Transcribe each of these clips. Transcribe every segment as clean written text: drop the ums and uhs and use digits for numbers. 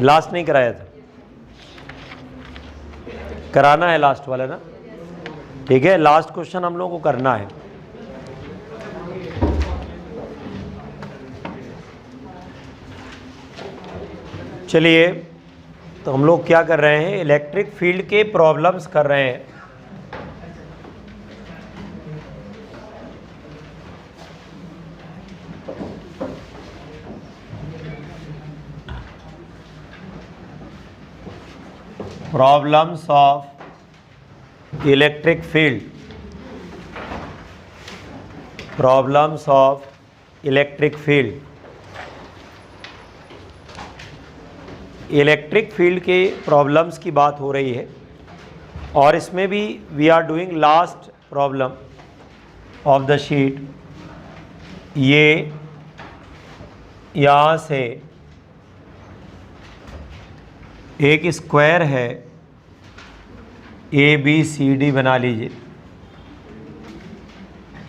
Last नहीं कराया था, कराना है लास्ट वाला ना, ठीक है। लास्ट क्वेश्चन हम लोगों को करना है। चलिए, तो हम लोग क्या कर रहे हैं, इलेक्ट्रिक फील्ड के प्रॉब्लम्स कर रहे हैं। Problems of electric field, problems of electric field. Electric field के प्रॉब्लम्स की बात हो रही है और इसमें भी we are doing last problem of the sheet. ये यहाँ से एक स्क्वायर है ABCD बना लीजिए।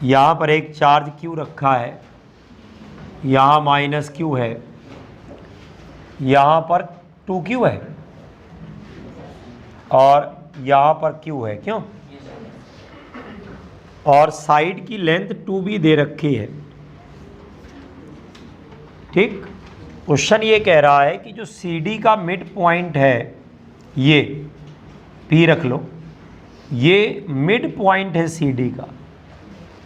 यहाँ पर एक चार्ज Q रखा है, यहाँ -Q है, यहाँ पर 2Q है और यहाँ पर Q है, क्यों? और साइड की लेंथ 2B दे रखी है, ठीक। क्वेश्चन ये कह रहा है कि जो CD का मिड पॉइंट है, ये P रख लो, ये मिड पॉइंट है CD का,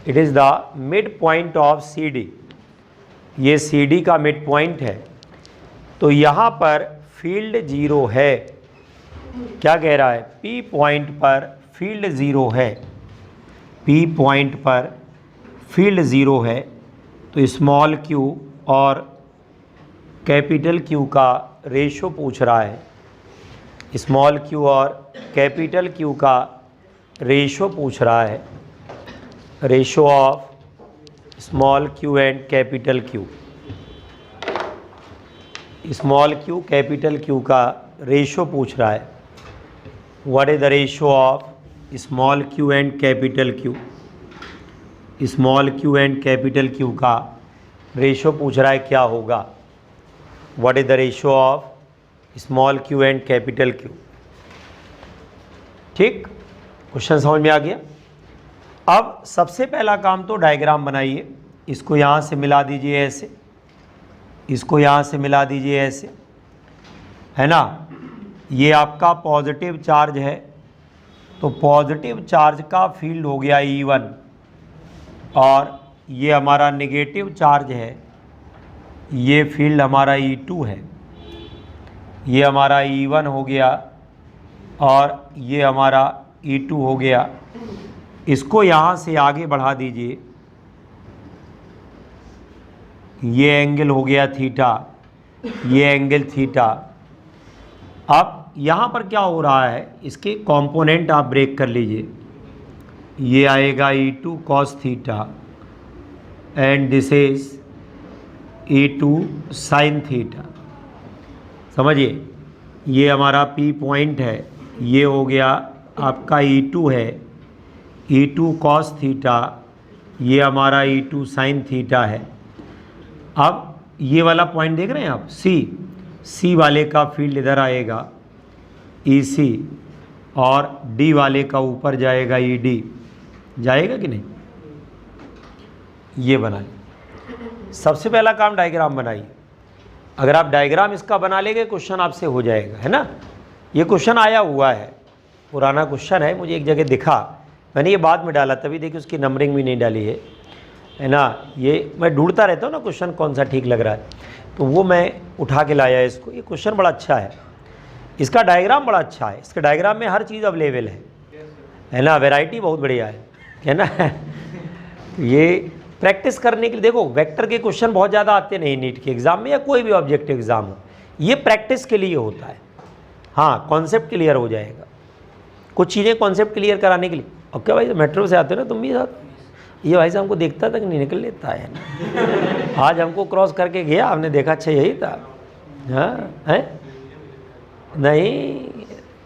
it is the mid point of CD, ये CD का मिड पॉइंट है। तो यहाँ पर फील्ड 0 है। क्या कह रहा है? P पॉइंट पर फील्ड 0 है, P पॉइंट पर फील्ड 0 है। तो स्मॉल q और कैपिटल Q का रेशो पूछ रहा है, स्मॉल q और कैपिटल Q का रेशो पूछ रहा है, ratio of small q and capital Q। Small q capital Q का रेशो पूछ रहा है। What is the ratio of small q and capital Q? Small q and capital Q का रेशो पूछ रहा है, क्या होगा? What is the ratio of small q and capital Q? ठीक, क्वेश्चन समझ में आ गया। अब सबसे पहला काम तो डायग्राम बनाइए। इसको यहाँ से मिला दीजिए ऐसे, इसको यहाँ से मिला दीजिए ऐसे, है ना। ये आपका पॉजिटिव चार्ज है, तो पॉजिटिव चार्ज का फील्ड हो गया E1 और ये हमारा नेगेटिव चार्ज है, ये फील्ड हमारा E2 है। ये हमारा E1 हो गया और ये हमारा E2 हो गया। इसको यहाँ से आगे बढ़ा दीजिए, ये एंगल हो गया थीटा, ये एंगल थीटा। अब यहाँ पर क्या हो रहा है, इसके कंपोनेंट आप ब्रेक कर लीजिए। ये आएगा E2 cos theta and this is E2 sin theta. समझिए, ये हमारा P पॉइंट है, ये हो गया आपका E2 है, E2 cos थीटा, ये हमारा E2 sin थीटा है। अब ये वाला पॉइंट देख रहे हैं आप, C वाले का फील्ड इधर आएगा EC और D वाले का ऊपर जाएगा ED, जाएगा कि नहीं? ये बनाइए। सबसे पहला काम डायग्राम बनाइए। अगर आप डायग्राम इसका बना लेंगे, क्वेश्चन आपसे हो जाएगा, है ना। ये क्वेश्चन आया हुआ है, पुराना क्वेश्चन है, मुझे एक जगह दिखा, मैंने ये बाद में डाला, तभी देखिए उसकी नंबरिंग भी नहीं डाली है ना। ये मैं ढूंढता रहता हूँ ना क्वेश्चन कौन सा ठीक लग रहा है, तो वो मैं उठा के लाया इसको। ये क्वेश्चन बड़ा अच्छा है, इसका डायग्राम बड़ा अच्छा है, इसके डायग्राम में हर चीज़ अवेलेबल है ना, वैरायटी बहुत बढ़िया है ना। ये प्रैक्टिस करने के लिए, देखो वेक्टर के क्वेश्चन बहुत ज़्यादा आते नहीं नीट के एग्ज़ाम में या कोई भी ऑब्जेक्टिव एग्ज़ाम हो, ये प्रैक्टिस के लिए होता है। हाँ, कॉन्सेप्ट क्लियर हो जाएगा, कुछ चीज़ें कॉन्सेप्ट क्लियर कराने के लिए। अब क्या भाई, मेट्रो से आते हो ना तुम भी साथ, ये भाई साहब हमको देखता तक नहीं निकल लेता है ना। आज हमको क्रॉस करके गया, हमने देखा अच्छा यही था। हाँ है नहीं,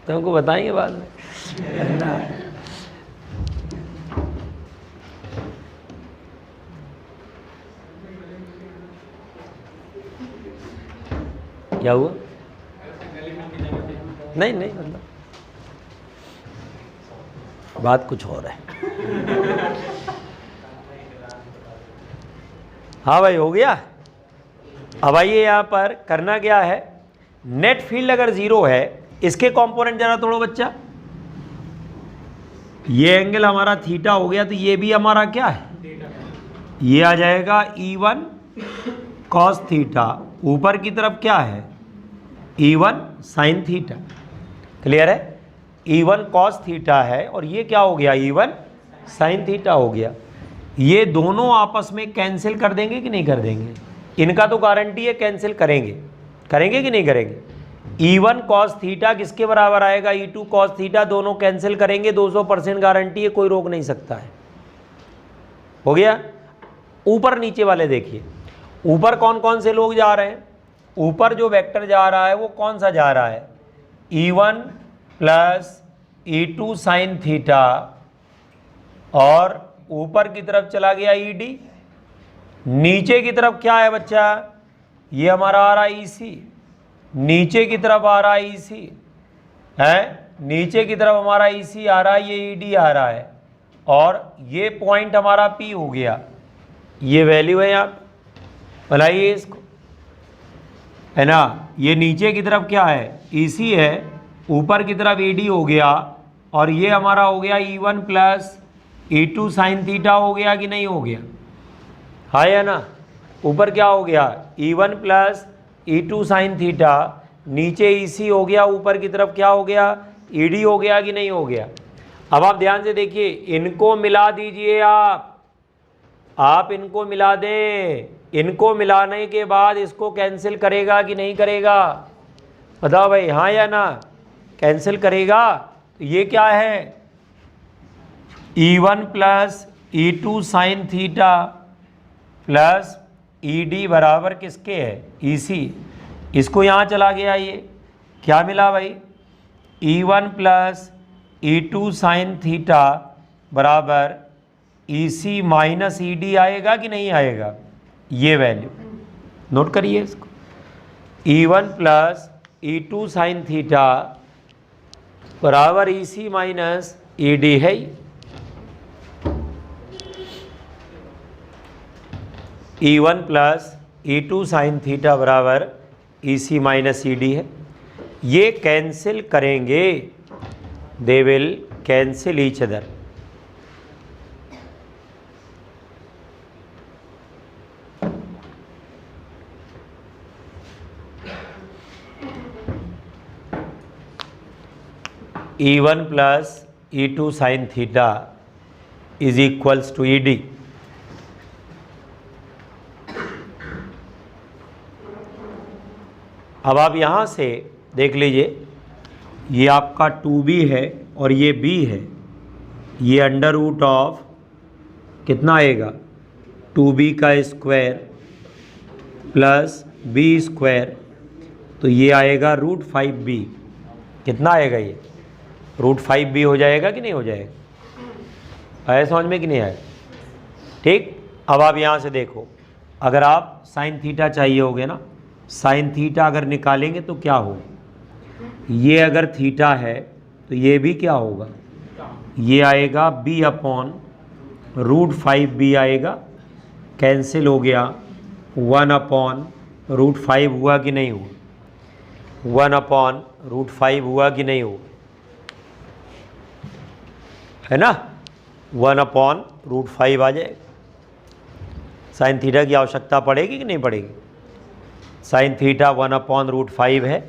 तुमको बताएंगे बाद में ना। क्या हुआ? नहीं नहीं, मतलब बात कुछ और है। हाँ भाई, हो गया। अब आइए यहाँ पर करना क्या है, नेट फील्ड अगर जीरो है, इसके कंपोनेंट जरा तोड़ो बच्चा। ये एंगल हमारा थीटा हो गया, तो ये भी हमारा क्या है, ये आ जाएगा E1 कॉस थीटा, ऊपर की तरफ क्या है E1 साइन थीटा। क्लियर है, E1 कॉस थीटा है और ये क्या हो गया, E1 साइन थीटा हो गया। ये दोनों आपस में कैंसिल कर देंगे कि नहीं कर देंगे, इनका तो गारंटी है कैंसिल करेंगे, करेंगे कि नहीं करेंगे। E1 कॉस थीटा किसके बराबर आएगा, E2 कॉस थीटा, दोनों कैंसिल करेंगे, 200% गारंटी है, कोई रोक नहीं सकता है। हो गया। ऊपर नीचे वाले देखिए, ऊपर कौन कौन से लोग जा रहे हैं, ऊपर जो वेक्टर जा रहा है वो कौन सा जा रहा है, E1 plus E2 sine theta, और ऊपर की तरफ चला गया ED। नीचे की तरफ क्या है बच्चा, ये हमारा आ रहा है EC, नीचे की तरफ आ रहा है EC है, नीचे की तरफ हमारा EC आ रहा है, ये ED आ रहा है, और ये पॉइंट हमारा P हो गया, ये वैल्यू है। आप बनाइए इसको, है ना। ये नीचे की तरफ क्या है, EC है, ऊपर की तरफ ED हो गया, और ये हमारा हो गया E1 plus E2 sine theta हो गया कि नहीं हो गया, हाँ या ना। ऊपर क्या हो गया, E1 plus E2 sine theta, नीचे EC हो गया, ऊपर की तरफ क्या हो गया, ED हो गया कि नहीं हो गया। अब आप ध्यान से देखिए, इनको मिला दीजिए आप इनको मिला दें, इनको मिलाने के बाद इसको कैंसिल करेगा कि नहीं करेगा, बताओ भाई, हाँ या ना, कैंसिल करेगा। तो ये क्या है, E1 plus E2 sine theta plus ED बराबर किसके है, EC। इसको यहाँ चला गया, ये क्या मिला भाई, E1 plus E2 sine theta बराबर EC माइनस ED आएगा कि नहीं आएगा, ये वैल्यू नोट करिए इसको। E1 plus E2 sine theta बराबर EC माइनस ED है। E1 plus E2 sine theta बराबर EC माइनस ED है। ये कैंसिल करेंगे, they will cancel each other. E1 plus E2 sine theta is equals to ED। अब आप यहाँ से देख लीजिए, ये आपका 2b है और ये b है, ये अंडर रूट ऑफ कितना आएगा, 2b का स्क्वायर प्लस b स्क्वायर, तो ये आएगा रूट 5b। कितना आएगा, ये रूट 5b हो जाएगा कि नहीं हो जाएगा, आया समझ में कि नहीं आया। ठीक, अब आप यहाँ से देखो, अगर आप साइन थीटा चाहिए होगे ना, साइन थीटा अगर निकालेंगे तो क्या होगा, ये अगर थीटा है तो ये भी क्या होगा, ये आएगा b अपॉन रूट 5b आएगा, कैंसिल हो गया, 1 अपॉन रूट 5 हुआ कि नहीं हुआ, 1 अपॉन रूट 5 हुआ कि नहीं हुआ, है ना, 1 अपॉन रूट 5 आ जाएगा। साइन थीटा की आवश्यकता पड़ेगी कि नहीं पड़ेगी, साइन थीटा 1 अपॉन रूट 5 है,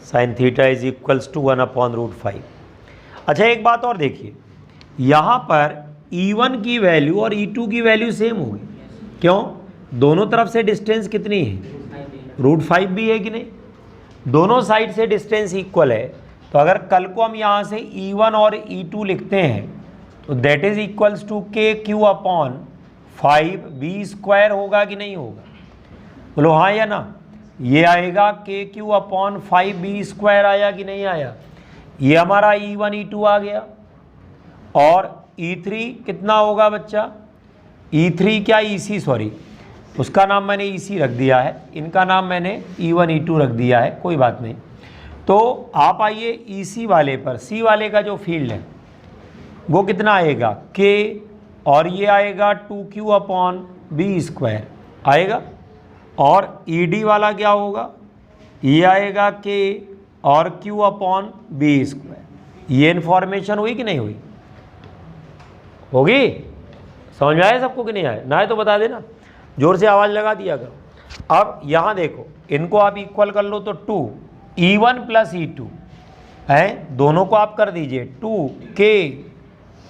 sine theta is equals to 1 upon root 5। अच्छा एक बात और देखिए, यहाँ पर E1 की वैल्यू और E2 की वैल्यू सेम होगी, क्यों, दोनों तरफ से डिस्टेंस कितनी है, रूट 5 भी है कि नहीं, दोनों साइड से डिस्टेंस इक्वल है। तो अगर कल को हम यहाँ से E1 और E2 लिखते हैं तो that is equals to KQ upon 5b square होगा कि नहीं होगा, बोलो हाँ या ना। ये आएगा KQ अपॉन 5b स्क्वायर, आया कि नहीं आया, ये हमारा E1 E2 आ गया। और E3 कितना होगा बच्चा, E3 क्या EC, सॉरी उसका नाम मैंने EC रख दिया है, इनका नाम मैंने E1 E2 रख दिया है, कोई बात नहीं। तो आप आइए EC वाले पर, C वाले का जो फील्ड है वो कितना आएगा K, और ये आएगा 2Q/b² आएगा, और ED वाला क्या होगा, ये आएगा K और Q/b²। ये इन्फॉर्मेशन हुई कि नहीं हुई, होगी? समझ में आया सबको कि नहीं आया? ना है तो बता देना, जोर से आवाज़ लगा दिया करो। अब यहाँ देखो, इनको आप इक्वल कर लो तो 2E1 + E2 है, दोनों को आप कर दीजिए 2K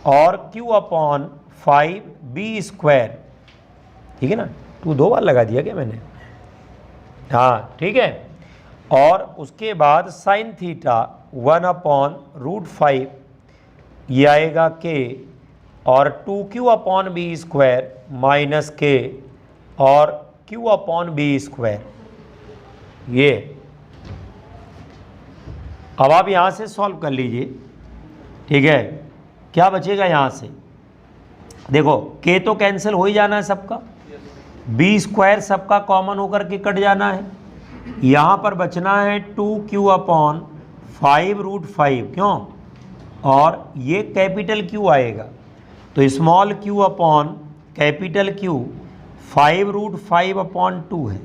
और Q/5b²। ठीक है ना, 2 2 बार लगा दिया क्या मैंने? हाँ ठीक है। और उसके बाद sin θ 1/√5, ये आएगा K, और 2Q/b² - K और Q/b²। ये अब आप यहाँ से सॉल्व कर लीजिए। ठीक है, क्या बचेगा यहाँ से? देखो K तो कैंसिल हो ही जाना है सबका, b² सबका कॉमन होकर के कट जाना है। यहाँ पर बचना है 2Q/5√5, क्यों? और ये कैपिटल Q आएगा, तो स्मॉल q/कैपिटल Q 5√5/2 है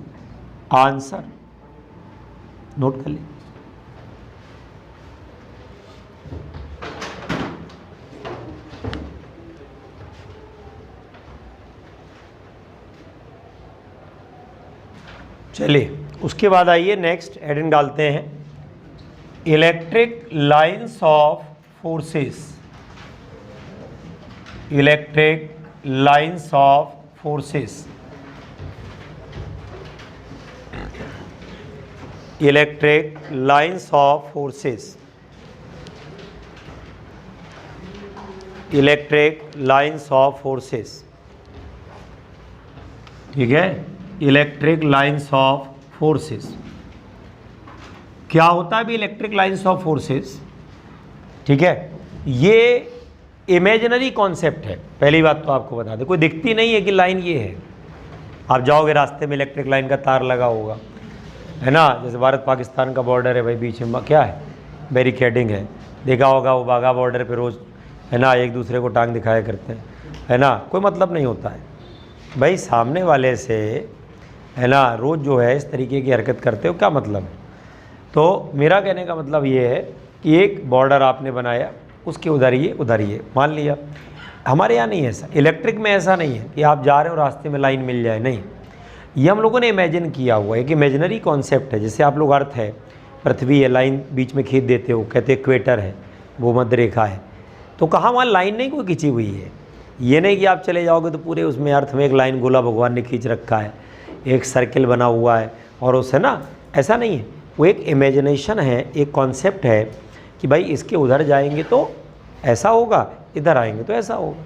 आंसर। नोट कर ले। चलिए उसके बाद आइए नेक्स्ट हेडिंग डालते हैं, electric lines of forces. Electric lines of forces. Electric lines of forces. Electric lines of forces. ठीक है, इलेक्ट्रिक लाइंस ऑफ फोर्सेस क्या होता है भी इलेक्ट्रिक लाइंस ऑफ फोर्सेस? ठीक है, ये इमेजिनरी कॉन्सेप्ट है। पहली बात तो आपको बता दें, कोई दिखती नहीं है कि लाइन ये है। आप जाओगे रास्ते में इलेक्ट्रिक लाइन का तार लगा होगा, है ना, जैसे भारत पाकिस्तान का बॉर्डर है भाई, बीच में क्या है, बैरिकेडिंग है। देखा होगा वो बाघा बॉर्डर पे रोज़, है ना, एक दूसरे को टांग दिखाया करते हैं, है ना, कोई मतलब नहीं होता है भाई। सामने वाले से, है ना, रोज़ जो है इस तरीके की हरकत करते हो, क्या मतलब है? तो मेरा कहने का मतलब ये है कि एक बॉर्डर आपने बनाया, उसके उधर ये मान लिया। हमारे यहाँ नहीं है ऐसा, इलेक्ट्रिक में ऐसा नहीं है कि आप जा रहे हो रास्ते में लाइन मिल जाए, नहीं। ये हम लोगों ने इमेजिन किया हुआ, एक इमेजिनरी कॉन्सेप्ट है। जैसे आप लोग अर्थ है, पृथ्वी है, लाइन बीच में खींच देते हो, कहते हैं इक्वेटर है, भूमध्य रेखा है, तो कहाँ वहाँ लाइन नहीं कोई खींची हुई है। ये नहीं कि आप चले जाओगे तो पूरे उसमें अर्थ में एक लाइन गोला भगवान ने खींच रखा है, एक सर्किल बना हुआ है और उससे ना, ऐसा नहीं है। वो एक इमेजिनेशन है, एक कॉन्सेप्ट है कि भाई इसके उधर जाएंगे तो ऐसा होगा, इधर आएंगे तो ऐसा होगा।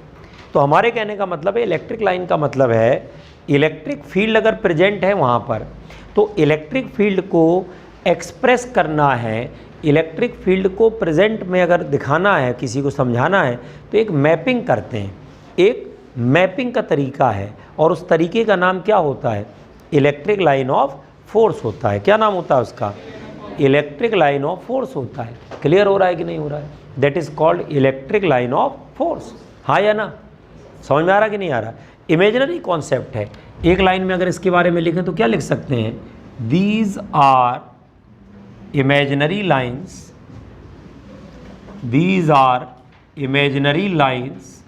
तो हमारे कहने का मतलब है, इलेक्ट्रिक लाइन का मतलब है इलेक्ट्रिक फील्ड अगर प्रेजेंट है वहाँ पर, तो इलेक्ट्रिक फील्ड को एक्सप्रेस करना है, इलेक्ट्रिक फील्ड को प्रेजेंट में अगर दिखाना है, किसी को समझाना है, तो एक मैपिंग करते हैं। एक मैपिंग का तरीका है, और उस तरीके का नाम क्या होता है? इलेक्ट्रिक लाइन ऑफ फोर्स होता है। क्या नाम होता है उसका? इलेक्ट्रिक लाइन ऑफ फोर्स होता है। क्लियर हो रहा है कि नहीं हो रहा है? That is called electric line of force. हाँ या ना? समझ में आ रहा कि नहीं आ रहा? इमेजिनरी कॉन्सेप्ट है। एक लाइन में अगर इसके बारे में लिखें तो क्या लिख सकते हैं? These are imaginary lines, these are imaginary lines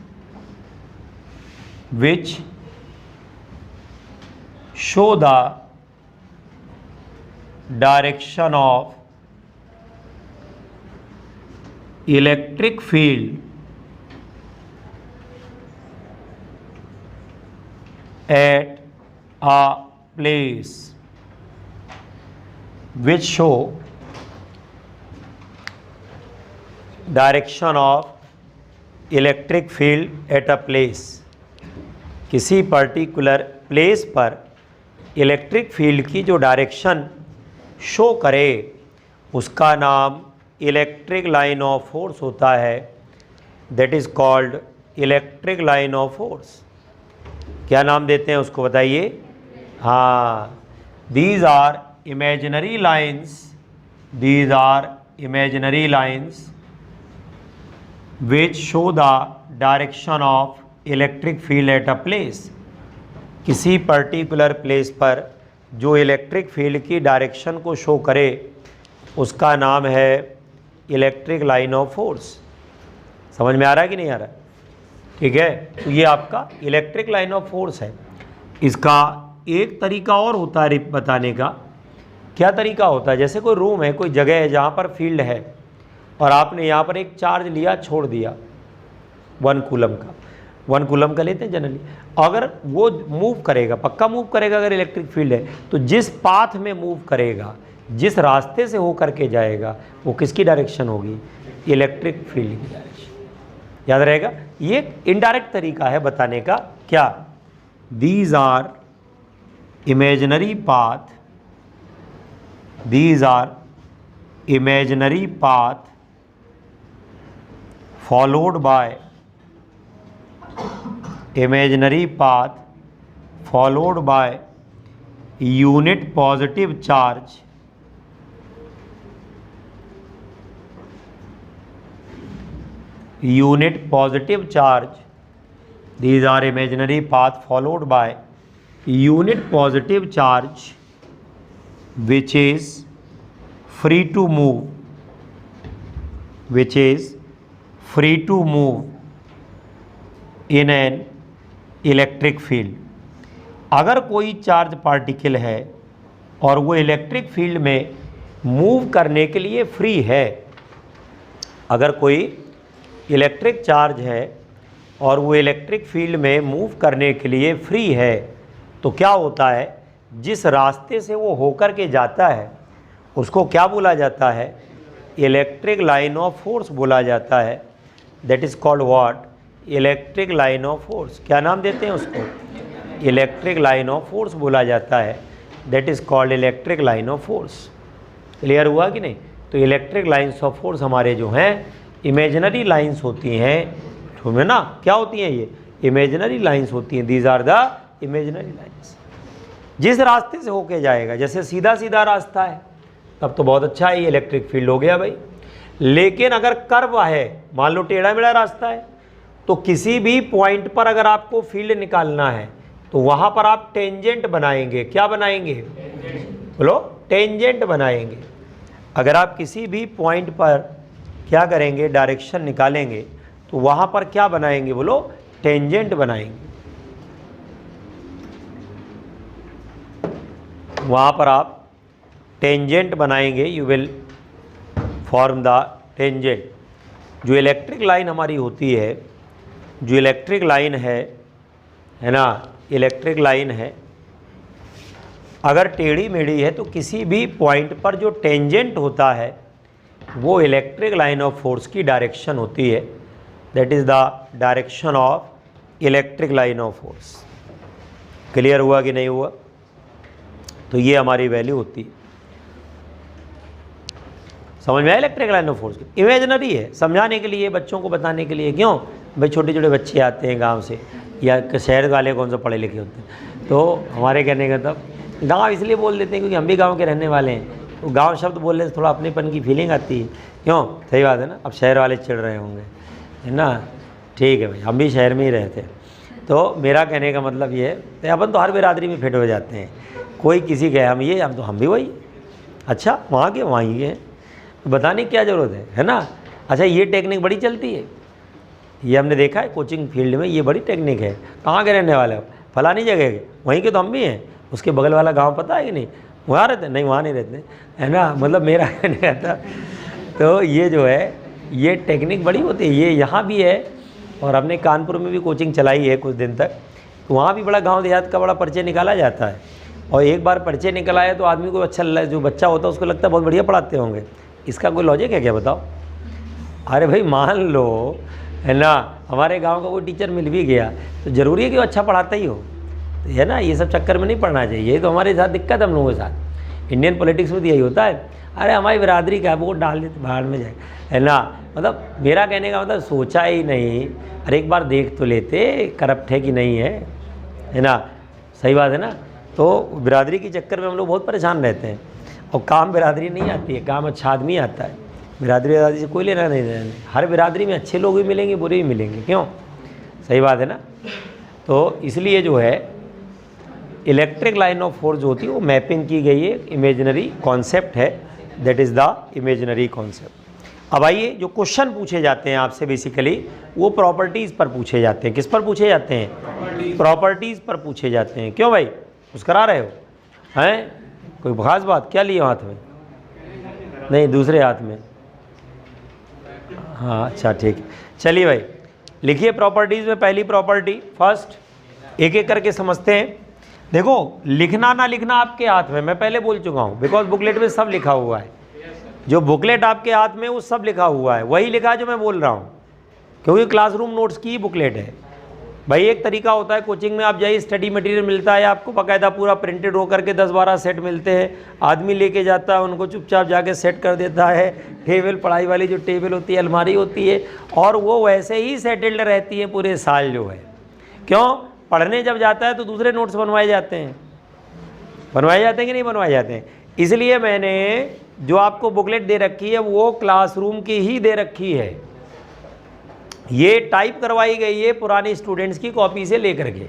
which show the direction of electric field at a place, which show direction of electric field at a place। किसी पर्टिकुलर प्लेस पर इलेक्ट्रिक फील्ड की जो direction show करे, उसका नाम electric line of force होता है। That is called electric line of force. क्या नाम देते हैं उसको बताइए? हाँ, these are imaginary lines these are imaginary lines which show the direction of electric field at a place। किसी पर्टिकुलर प्लेस पर जो इलेक्ट्रिक फील्ड की डायरेक्शन को शो करे उसका नाम है इलेक्ट्रिक लाइन ऑफ फोर्स। समझ में आ रहा है कि नहीं आ रहा है? ठीक है, तो ये आपका इलेक्ट्रिक लाइन ऑफ फोर्स है। इसका एक तरीका और होता है बताने का। क्या तरीका होता है? जैसे कोई रूम है, कोई जगह है जहाँ पर फील्ड है और आपने यहाँ पर एक चार्ज लिया, छोड़ दिया 1 कूलम का। 1 कूलम का लेते हैं जनरली। अगर वो मूव करेगा, पक्का मूव करेगा अगर इलेक्ट्रिक फील्ड है, तो जिस पाथ में मूव करेगा, जिस रास्ते से हो करके जाएगा, वो किसकी डायरेक्शन होगी? इलेक्ट्रिक फील्ड की डायरेक्शन। याद रहेगा? ये एक इनडायरेक्ट तरीका है बताने का। क्या? These are imaginary path, these are imaginary path followed by unit positive charge these are imaginary path followed by unit positive charge which is free to move in an electric field। अगर कोई charge particle है और वो electric field में move करने के लिए free है, अगर कोई इलेक्ट्रिक चार्ज है और वो इलेक्ट्रिक फील्ड में मूव करने के लिए फ्री है, तो क्या होता है? जिस रास्ते से वो होकर के जाता है उसको क्या बोला जाता है? इलेक्ट्रिक लाइन ऑफ फोर्स बोला जाता है। That is called what? Electric line of force. क्या नाम देते हैं उसको? इलेक्ट्रिक लाइन ऑफ फोर्स बोला जाता है। That is called electric line of force. Clear हुआ कि नहीं? तो इलेक्ट्रिक लाइन्स ऑफ फोर्स हमारे जो हैं इमेजिनरी लाइन्स होती हैं, है ना? क्या होती हैं ये? इमेजिनरी लाइन्स होती हैं। These are the imaginary lines. जिस रास्ते से होके जाएगा, जैसे सीधा सीधा रास्ता है तब तो बहुत अच्छा है, ये इलेक्ट्रिक फील्ड हो गया भाई। लेकिन अगर कर्व है, मान लो टेढ़ा मेढ़ा रास्ता है, तो किसी भी पॉइंट पर अगर आपको फील्ड निकालना है तो वहाँ पर आप टेंजेंट बनाएंगे। क्या बनाएंगे? बोलो, टेंजेंट बनाएंगे। अगर आप किसी भी पॉइंट पर क्या करेंगे? डायरेक्शन निकालेंगे, तो वहाँ पर क्या बनाएंगे? बोलो, टेंजेंट बनाएंगे। वहाँ पर आप टेंजेंट बनाएंगे, you will form the tangent. जो इलेक्ट्रिक लाइन हमारी होती है, जो इलेक्ट्रिक लाइन है ना, इलेक्ट्रिक लाइन है, अगर टेढ़ी मेढ़ी है तो किसी भी पॉइंट पर जो टेंजेंट होता है वो इलेक्ट्रिक लाइन ऑफ फोर्स की डायरेक्शन होती है। That is the direction of electric line of force. Clear हुआ कि नहीं हुआ? तो ये हमारी वैल्यू होती है। समझ में आया? इलेक्ट्रिक लाइन ऑफ फोर्स की इमेजिनरी है, समझाने के लिए, बच्चों को बताने के लिए। क्यों भाई? छोटे छोटे बच्चे आते हैं गांव से, या शहर वाले कौन सा पढ़े लिखे होते हैं, तो हमारे कहने का तब गांव इसलिए बोल देते हैं क्योंकि हम भी गांव के रहने वाले हैं, तो गांव शब्द बोलने से थोड़ा अपनेपन की फीलिंग आती है। क्यों? सही बात है ना? अब शहर वाले चिढ़ रहे होंगे, है ना? ठीक है भाई, हम भी शहर में ही रहते हैं। तो मेरा कहने का मतलब ये है, तो अपन तो हर बिरादरी में फिट हो जाते हैं। कोई किसी कहे हम भी वही, अच्छा वहाँ के वहीं के हैं, तो बताने की क्या ज़रूरत है ना? अच्छा, ये टेक्निक बड़ी चलती है, ये हमने देखा है कोचिंग फील्ड में, ये बड़ी टेक्निक है। कहाँ के रहने वाले हो? फलानी जगह के। वहीं के तो हम भी हैं। उसके बगल वाला गांव पता है कि नहीं? वहाँ रहते? नहीं, वहाँ नहीं रहते, है ना? मतलब मेरा कहने का था। तो ये जो है, ये टेक्निक बड़ी होती है। ये यहाँ भी है और हमने कानपुर में भी कोचिंग चलाई है कुछ दिन तक, तो वहाँ भी बड़ा गाँव देहात का बड़ा परिचय निकाला जाता है। और एक बार परिचय निकल आया तो आदमी को अच्छा, जो बच्चा होता है उसको लगता है बहुत बढ़िया पढ़ाते होंगे। इसका कोई लॉजिक है क्या? बताओ। अरे भाई मान लो, है ना, हमारे गांव का कोई टीचर मिल भी गया तो ज़रूरी है कि वो अच्छा पढ़ाता ही हो, है ना? ये सब चक्कर में नहीं पढ़ना चाहिए। ये तो हमारे साथ दिक्कत है हम लोगों के साथ। इंडियन पॉलिटिक्स में तो यही होता है, अरे हमारी बिरादरी का है, वो डाल देते बाहर में जाए, है ना? मतलब मेरा कहने का मतलब सोचा ही नहीं, अरे एक बार देख तो लेते करप्ट है कि नहीं है ना? सही बात है ना? तो बिरादरी के चक्कर में हम लोग बहुत परेशान रहते हैं। और काम बिरादरी नहीं आती है, काम अच्छा आदमी आता है। बिरादरी से कोई लेना नहीं देना। हर बिरादरी में अच्छे लोग भी मिलेंगे, बुरे भी मिलेंगे, क्यों? सही बात है ना। तो इसलिए जो है इलेक्ट्रिक लाइन ऑफ फोर्स जो होती है वो मैपिंग की गई है, इमेजिनरी कॉन्सेप्ट है, that is the imaginary concept. अब आइए, जो क्वेश्चन पूछे जाते हैं आपसे बेसिकली वो प्रॉपर्टीज़ पर पूछे जाते हैं। किस पर पूछे जाते हैं? प्रॉपर्टीज़ पर पूछे जाते हैं। क्यों भाई, कुछ करा रहे हो? हैं कोई खास बात? क्या लिए हाथ में? नहीं, दूसरे हाथ में। हाँ अच्छा ठीक है, चलिए भाई लिखिए प्रॉपर्टीज़ में पहली प्रॉपर्टी। फर्स्ट, एक एक करके समझते हैं। देखो, लिखना ना लिखना आपके हाथ में, मैं पहले बोल चुका हूँ, बिकॉज बुकलेट में सब लिखा हुआ है। जो बुकलेट आपके हाथ में वो सब लिखा हुआ है, वही लिखा है जो मैं बोल रहा हूँ, क्योंकि क्लासरूम नोट्स की ही बुकलेट है। भाई एक तरीका होता है, कोचिंग में आप जाइए, स्टडी मटेरियल मिलता है आपको बाकायदा पूरा प्रिंटेड होकर के 10-12 सेट मिलते हैं। आदमी लेके जाता है, उनको चुपचाप जाके सेट कर देता है। टेबल, पढ़ाई वाली जो टेबल होती है, अलमारी होती है, और वो वैसे ही सेटल्ड रहती है पूरे साल जो है। क्यों? पढ़ने जब जाता है तो दूसरे नोट्स बनवाए जाते हैं। बनवाए जाते हैं कि नहीं बनवाए जाते हैं? इसलिए मैंने जो आपको बुकलेट दे रखी है वो क्लासरूम की ही दे रखी है। ये टाइप करवाई गई है पुराने स्टूडेंट्स की कॉपी से लेकर के।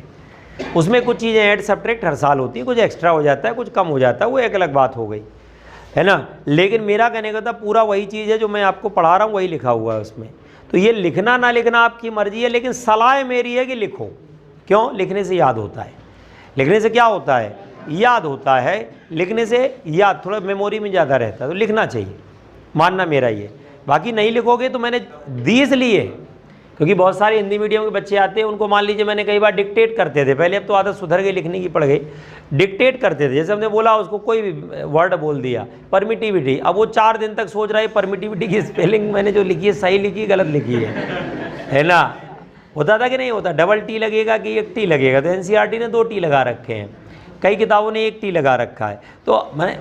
उसमें कुछ चीज़ें ऐड सब्ट्रैक्ट हर साल होती है, कुछ एक्स्ट्रा हो जाता है, कुछ कम हो जाता है, वो एक अलग बात हो गई है ना। लेकिन मेरा कहने का था पूरा वही चीज़ है जो मैं आपको पढ़ा रहा हूँ, वही लिखा हुआ है उसमें। तो ये लिखना ना लिखना आपकी मर्जी है, लेकिन सलाह मेरी है कि लिखो। क्यों? लिखने से याद होता है। लिखने से क्या होता है? याद होता है। लिखने से याद थोड़ा मेमोरी में ज़्यादा रहता है, तो लिखना चाहिए, मानना मेरा ये। बाकी नहीं लिखोगे तो मैंने दी इसलिए क्योंकि बहुत सारे हिंदी मीडियम के बच्चे आते हैं, उनको मान लीजिए मैंने कई बार डिक्टेट करते थे पहले, अब तो आदत सुधर गई, लिखने की पड़ गई। डिक्टेट करते थे, जैसे हमने बोला उसको कोई भी वर्ड बोल दिया, परमिटिविटी, अब वो 4 दिन तक सोच रहा है परमिटिविटी की स्पेलिंग मैंने जो लिखी है सही लिखी गलत लिखी है ना। होता था कि नहीं होता? डबल टी लगेगा कि एक टी लगेगा? तो एनसीईआरटी ने 2 टी लगा रखे हैं, कई किताबों ने 1 टी लगा रखा है। तो मैं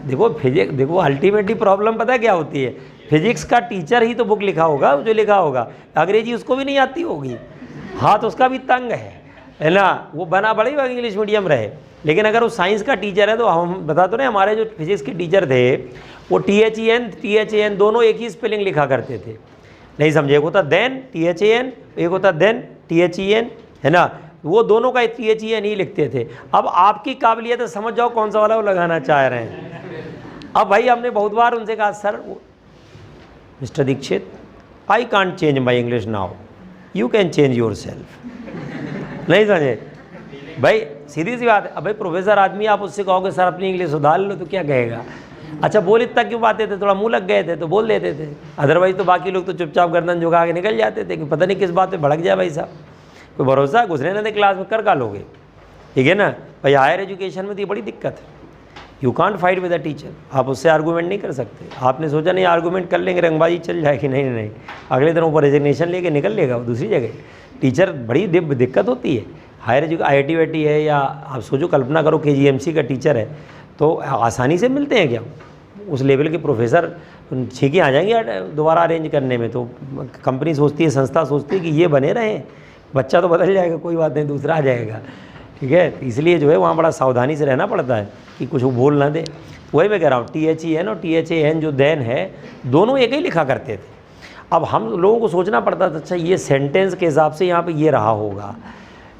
देखो फिजिक्स, देखो अल्टीमेटली प्रॉब्लम पता है क्या होती है? फिजिक्स का टीचर ही तो बुक लिखा होगा जो लिखा होगा, अंग्रेजी उसको भी नहीं आती होगी, हाथ उसका भी तंग है ना। वो बना बड़ा ही इंग्लिश मीडियम रहे, लेकिन अगर वो साइंस का टीचर है तो हम बता तो नहीं, हमारे जो फिजिक्स के टीचर थे वो THEN दोनों एक ही स्पेलिंग लिखा करते थे। नहीं समझे? एक होता देन THAN, एक होता देन THEN, है ना। वो दोनों का THEN ही लिखते थे। अब आपकी काबिलियत है, समझ जाओ कौन सा वाला वो लगाना चाह रहे हैं। अब भाई हमने बहुत बार उनसे कहा sir mister Dikshit, I can't change my English now, you can change yourself. नहीं समझे भाई? सीधी सी बात है। अब भाई प्रोफेसर आदमी, आप उससे कहोगे सर अपनी इंग्लिश सुधार लो तो क्या कहेगा? अच्छा बोल इतना क्यों पाते थे? थोड़ा मुंह लग गए थे तो बोल देते थे, अदरवाइज तो बाकी लोग तो चुपचाप गर्दन झुका के निकल जाते थे कि पता नहीं किस बात पे भड़क जाए भाई साहब। कोई भरोसा है? घुसने ना दे क्लास में, कर का लोगे? ठीक है ना भाई। हायर एजुकेशन में तो ये बड़ी दिक्कत है। You can't fight with a teacher, आप उससे आर्गूमेंट नहीं कर सकते। आपने सोचा नहीं आर्गूमेंट कर लेंगे, रंगबाजी चल जाएगी, नहीं नहीं, अगले दिन ऊपर रेजिग्नेशन लेके निकल लेगा वो दूसरी जगह। टीचर बड़ी दिक्कत होती है। हायर एजुकेशन IIT वाईटी है, या आप सोचो कल्पना करो KGMC का टीचर है, तो आसानी से मिलते हैं क्या उस लेवल के प्रोफेसर? ठीक ही आ जाएंगे दोबारा अरेंज करने में। तो कंपनी सोचती है, संस्था सोचती है कि ये बने रहें, बच्चा तो बदल जाएगा, कोई बात नहीं, दूसरा आ जाएगा। ठीक है, इसलिए जो है वहाँ बड़ा सावधानी से रहना पड़ता है कि कुछ वो बोल ना दे। वही मैं कह रहा हूँ, THEN और THAN जो देन है, दोनों एक ही लिखा करते थे। अब हम लोगों को सोचना पड़ता था अच्छा ये सेंटेंस के हिसाब से यहाँ पे ये रहा होगा,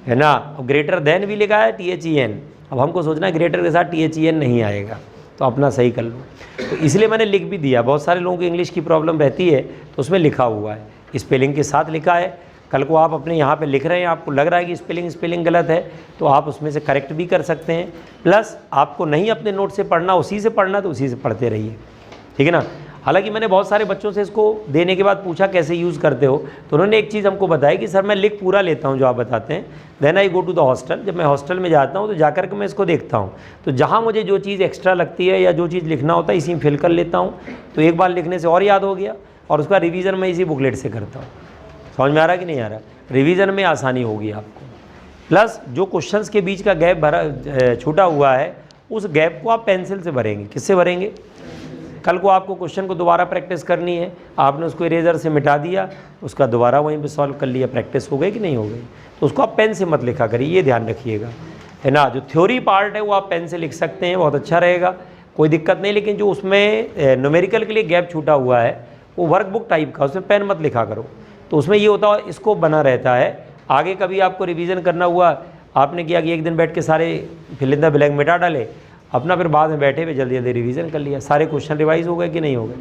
है ना। अब ग्रेटर देन भी लिखा है THEN, अब हमको सोचना है ग्रेटर के साथ THEN नहीं आएगा, तो अपना सही कर लो। तो इसलिए मैंने लिख भी दिया। बहुत सारे लोगों को इंग्लिश की प्रॉब्लम रहती है तो उसमें लिखा हुआ है, स्पेलिंग के साथ लिखा है। कल को आप अपने यहाँ पे लिख रहे हैं, आपको लग रहा है कि स्पेलिंग गलत है, तो आप उसमें से करेक्ट भी कर सकते हैं। प्लस आपको नहीं अपने नोट से पढ़ना, उसी से पढ़ना, तो उसी से पढ़ते रहिए, ठीक है ना। हालांकि मैंने बहुत सारे बच्चों से इसको देने के बाद पूछा कैसे यूज़ करते हो, तो उन्होंने एक चीज़ हमको बताई कि सर मैं लिख पूरा लेता हूँ जो आप बताते हैं, then I go to the hostel. जब मैं हॉस्टल में जाता हूँ तो जाकर के मैं इसको देखता हूँ, तो जहाँ मुझे जो चीज़ एक्स्ट्रा लगती है या जो चीज़ लिखना होता है इसी में फिल कर लेता हूँ, तो एक बार लिखने से और याद हो गया, और उसका रिवीजन मैं इसी बुकलेट से करता हूँ। समझ में आ रहा कि नहीं आ रहा? रिवीजन में आसानी होगी आपको। प्लस जो क्वेश्चंस के बीच का गैप भरा छूटा हुआ है, उस गैप को आप पेंसिल से भरेंगे। किससे भरेंगे? कल को आपको क्वेश्चन को दोबारा प्रैक्टिस करनी है, आपने उसको इरेजर से मिटा दिया, उसका दोबारा वहीं पे सॉल्व कर लिया, प्रैक्टिस हो गई कि नहीं हो गई? तो उसको आप पेन से मत लिखा करिए, ये ध्यान रखिएगा, है ना। जो थ्योरी पार्ट है वो आप पेन से लिख सकते हैं, बहुत अच्छा रहेगा। कोई दिक्कत नहीं, लेकिन जो उसमें न्यूमेरिकल के लिए गैप छूटा हुआ है वो वर्कबुक टाइप का, उसमें पेन मत लिखा करो। तो उसमें ये होता है स्कोप बना रहता है, आगे कभी आपको रिवीजन करना हुआ, आपने किया कि एक दिन बैठ के सारे फिल इन द ब्लैंक मिटा डाले, अपना फिर बाद में बैठे हुए जल्दी जल्दी रिवीजन कर लिया, सारे क्वेश्चन रिवाइज हो गए कि नहीं हो गए।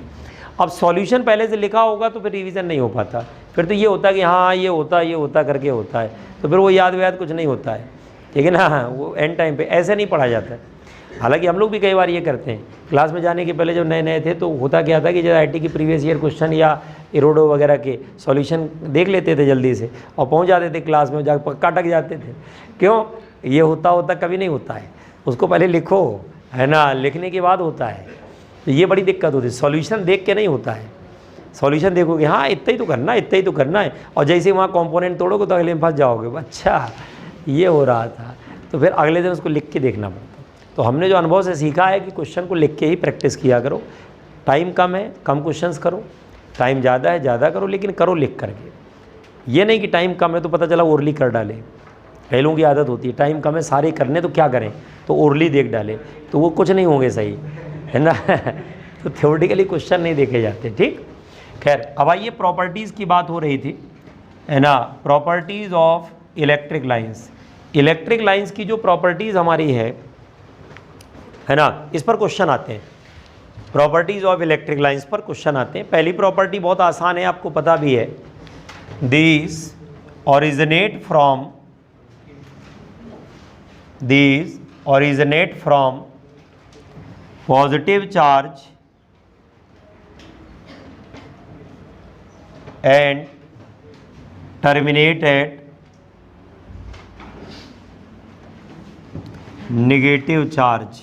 अब सॉल्यूशन पहले से लिखा होगा तो फिर रिवीजन नहीं हो पाता, फिर तो ये होता है कि हाँ ये होता करके होता है, तो फिर वो याद व्याद कुछ नहीं होता है, ठीक है ना। वो एंड टाइम पे ऐसे नहीं पढ़ा जाता है। हालांकि हम लोग भी कई बार ये करते हैं, क्लास में जाने के पहले जब नए नए थे तो होता क्या था कि जैसे आईटी की प्रीवियस ईयर क्वेश्चन या इरोडो वगैरह के सॉल्यूशन देख लेते थे जल्दी से और पहुंच जाते थे क्लास में, जा पक्का अटक जाते थे। क्यों? ये होता कभी नहीं होता है, उसको पहले लिखो, है ना, लिखने के बाद होता है। तो ये बड़ी दिक्कत होती है, सॉल्यूशन देख के नहीं होता है। सॉल्यूशन देखोगे हाँ इतना ही तो करना है, इतना ही तो करना है, और जैसे वहाँ कंपोनेंट तोड़ोगे तो अगले में फंस जाओगे, अच्छा ये हो रहा था, तो फिर अगले दिन उसको लिख के देखना पड़ता। तो हमने जो अनुभव से सीखा है कि क्वेश्चन को लिख के ही प्रैक्टिस किया करो। टाइम कम है, कम क्वेश्चंस करो, टाइम ज़्यादा है, ज़्यादा करो, लेकिन करो लिख करके। ये नहीं कि टाइम कम है तो पता चला ओरली कर डाले। कई लोगों की आदत होती है टाइम कम है सारे करने तो क्या करें, तो ओरली देख डाले, तो वो कुछ नहीं होंगे सही, है ना। तो थ्योरेटिकली क्वेश्चन नहीं देखे जाते, ठीक। खैर अब आइए प्रॉपर्टीज़ की बात हो रही थी, है ना, properties of electric lines. Electric lines की जो प्रॉपर्टीज़ हमारी है ना, इस पर क्वेश्चन आते हैं। प्रॉपर्टीज़ ऑफ इलेक्ट्रिक लाइंस पर क्वेश्चन आते हैं। पहली प्रॉपर्टी बहुत आसान है, आपको पता भी है, these originate from positive charge and terminate at negative charge.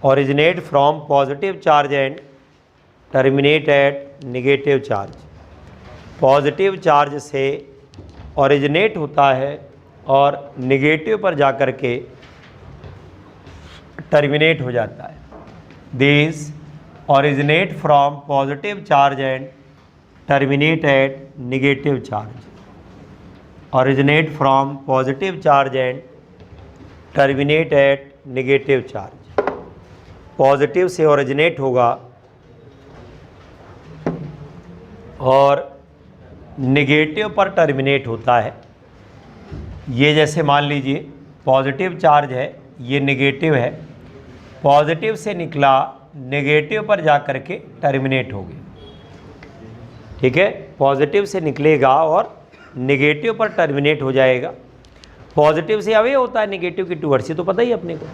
originate from positive charge and terminate at negative charge। Positive charge से ओरिजिनेट होता है और नेगेटिव पर जाकर के टर्मिनेट हो जाता है। This originate from positive charge and terminate at negative charge. Originate from positive charge and terminate at negative charge. Positive से ओरिजिनेट होगा और नेगेटिव पर टर्मिनेट होता है। ये जैसे मान लीजिए पॉजिटिव चार्ज है, ये नेगेटिव है, पॉजिटिव से निकला नेगेटिव पर जाकर के टर्मिनेट हो गया, ठीक है। पॉजिटिव से निकलेगा और नेगेटिव पर टर्मिनेट हो जाएगा। पॉजिटिव से अवे होता है नेगेटिव की टूवर्ड्स, से तो पता ही अपने को,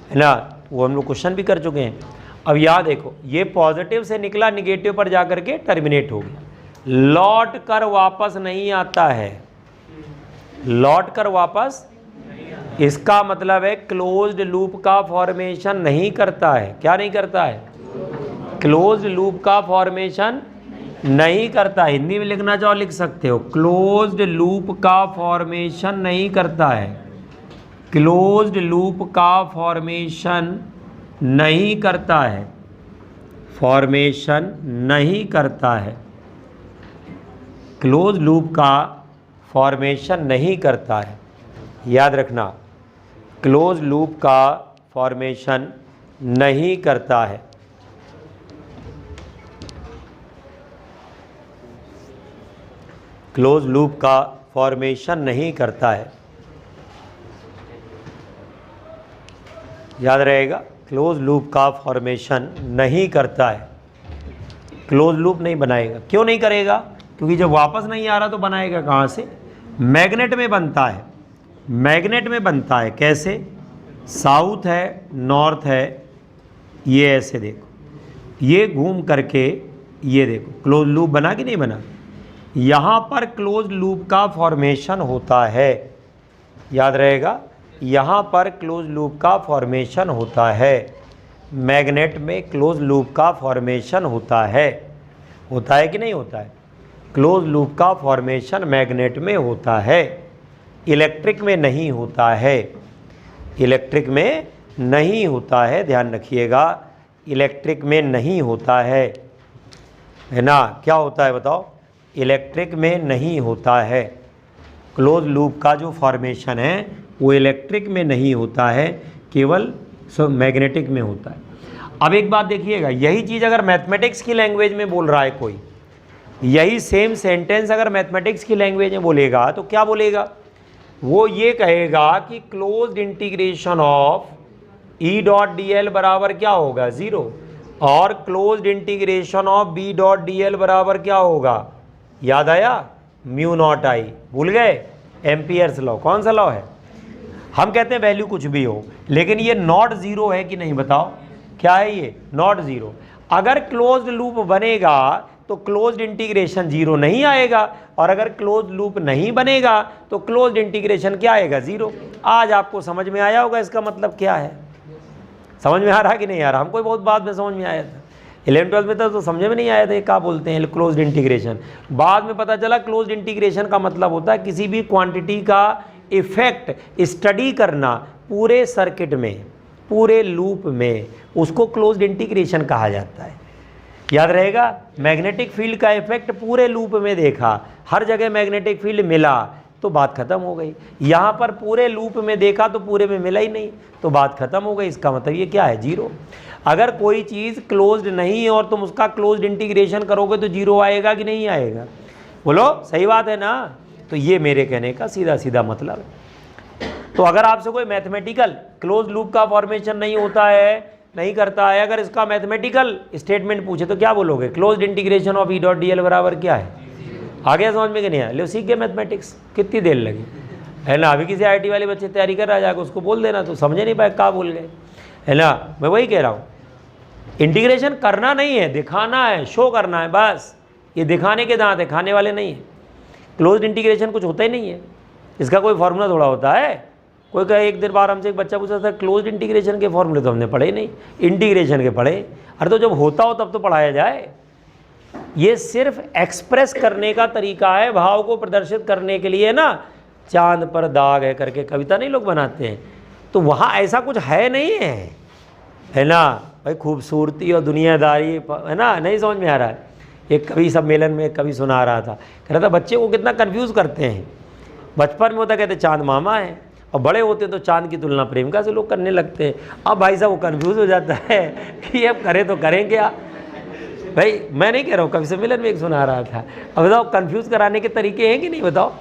है ना, वो हम लोग क्वेश्चन भी कर चुके हैं। अब याद देखो, ये पॉजिटिव से निकला नेगेटिव पर जाकर के टर्मिनेट हो गया, लौट कर वापस नहीं आता है, लौट कर वापस, इसका मतलब है क्लोज्ड लूप का फॉर्मेशन नहीं करता है। क्या नहीं करता है? क्लोज्ड लूप का फॉर्मेशन नहीं करता। हिंदी में लिखना चाहो लिख सकते हो, क्लोज्ड लूप का फॉर्मेशन नहीं करता है। क्लोज्ड लूप का फॉर्मेशन नहीं करता है, फॉर्मेशन नहीं करता है, क्लोज लूप का फॉर्मेशन नहीं करता है। याद रखना, क्लोज लूप का फॉर्मेशन नहीं करता है। क्लोज लूप का फॉर्मेशन नहीं करता है, याद रहेगा, क्लोज लूप का फॉर्मेशन नहीं करता है। क्लोज लूप नहीं बनाएगा। क्यों नहीं करेगा? क्योंकि जब वापस नहीं आ रहा तो बनाएगा कहाँ से? मैग्नेट में बनता है, मैग्नेट में बनता है। कैसे? साउथ है, नॉर्थ है, ये ऐसे देखो, ये घूम करके ये देखो, क्लोज लूप बना कि नहीं बना? यहाँ पर क्लोज लूप का फॉर्मेशन होता है, याद रहेगा, यहाँ पर क्लोज लूप का फॉर्मेशन होता है। मैग्नेट में क्लोज लूप का फॉर्मेशन होता है कि नहीं होता है? क्लोज लूप का फॉर्मेशन मैग्नेट में होता है, इलेक्ट्रिक में नहीं होता है। इलेक्ट्रिक में नहीं होता है, ध्यान रखिएगा, इलेक्ट्रिक में नहीं होता है ना। क्या होता है बताओ? इलेक्ट्रिक में नहीं होता है। क्लोज लूप का जो फॉर्मेशन है वो इलेक्ट्रिक में नहीं होता है, केवल मैग्नेटिक में होता है। अब एक बात देखिएगा, यही चीज़ अगर मैथमेटिक्स की लैंग्वेज में बोल रहा है कोई, यही सेम सेंटेंस अगर मैथमेटिक्स की लैंग्वेज में बोलेगा तो क्या बोलेगा? वो ये कहेगा कि closed integration of E dot d l बराबर क्या होगा? 0, और closed integration of B dot d l बराबर क्या होगा? याद आया? Mu naught I. भूल गए? Ampere's law. कौन सा लॉ है? हम कहते हैं वैल्यू कुछ भी हो, लेकिन ये नॉट ज़ीरो है कि नहीं? बताओ क्या है ये? Not zero. अगर क्लोज्ड लूप बनेगा तो क्लोज्ड इंटीग्रेशन 0 नहीं आएगा, और अगर क्लोज्ड लूप नहीं बनेगा तो क्लोज्ड इंटीग्रेशन क्या आएगा? 0। आज आपको समझ में आया होगा इसका मतलब क्या है। समझ में आ रहा कि नहीं आ रहा? हमको बहुत बाद में समझ में आया था, 11th-12 में तो समझ में नहीं आया था ये क्या बोलते हैं क्लोज्ड इंटीग्रेशन। बाद में पता चला क्लोज्ड इंटीग्रेशन का मतलब होता है किसी भी क्वांटिटी का इफेक्ट स्टडी करना पूरे सर्किट में, पूरे लूप में, उसको क्लोज्ड इंटीग्रेशन कहा जाता है। याद रहेगा? मैग्नेटिक फील्ड का इफेक्ट पूरे लूप में देखा, हर जगह मैग्नेटिक फील्ड मिला तो बात खत्म हो गई। यहाँ पर पूरे लूप में देखा तो पूरे में मिला ही नहीं, तो बात खत्म हो गई। इसका मतलब ये क्या है? 0। अगर कोई चीज़ क्लोज्ड नहीं है और तुम उसका क्लोज्ड इंटीग्रेशन करोगे तो 0 आएगा कि नहीं आएगा? बोलो, सही बात है ना? तो ये मेरे कहने का सीधा सीधा मतलब है। तो अगर आपसे कोई मैथमेटिकल क्लोज लूप का फॉर्मेशन नहीं होता है, नहीं करता है, अगर इसका मैथमेटिकल स्टेटमेंट पूछे तो क्या बोलोगे? Closed integration of E dot d l बराबर क्या है? आ गया समझ में कि नहीं आया? लो, सीख गए मैथमेटिक्स। कितनी देर लगी है ना? अभी किसी आईटी वाले बच्चे तैयारी कर रहा है, जाकर उसको बोल देना, तो समझे नहीं पाए क्या बोल गए, है ना? मैं वही कह रहा हूँ, इंटीग्रेशन करना नहीं है, दिखाना है, शो करना है, बस। ये दिखाने के दांत है, खाने वाले नहीं है। क्लोज्ड इंटीग्रेशन कुछ होता ही नहीं है, इसका कोई फार्मूला थोड़ा होता है। कोई कहे, एक दिन बार हमसे एक बच्चा पूछा था क्लोज्ड इंटीग्रेशन के फॉर्मूले तो हमने पढ़े ही नहीं, इंटीग्रेशन के पढ़े। अरे तो जब होता हो तब तो पढ़ाया जाए। ये सिर्फ एक्सप्रेस करने का तरीका है, भाव को प्रदर्शित करने के लिए ना। चांद पर दाग है करके कविता नहीं लोग बनाते हैं, तो वहाँ ऐसा कुछ है नहीं है ना भाई? खूबसूरती और दुनियादारी, है ना? नहीं समझ में आ रहा है? एक कवि सम्मेलन में कवि सुना रहा था, कह रहा था बच्चे को कितना कन्फ्यूज़ करते हैं। बचपन में होता कहते चांद मामा है, और बड़े होते तो चांद की तुलना प्रेमिका से लोग करने लगते हैं। अब भाई साहब वो कन्फ्यूज़ हो जाता है कि अब करें तो करें क्या? भाई मैं नहीं कह रहा हूँ, कवि सम्मेलन में एक सुना रहा था। अब बताओ, कन्फ्यूज़ कराने के तरीके हैं कि नहीं? बताओ,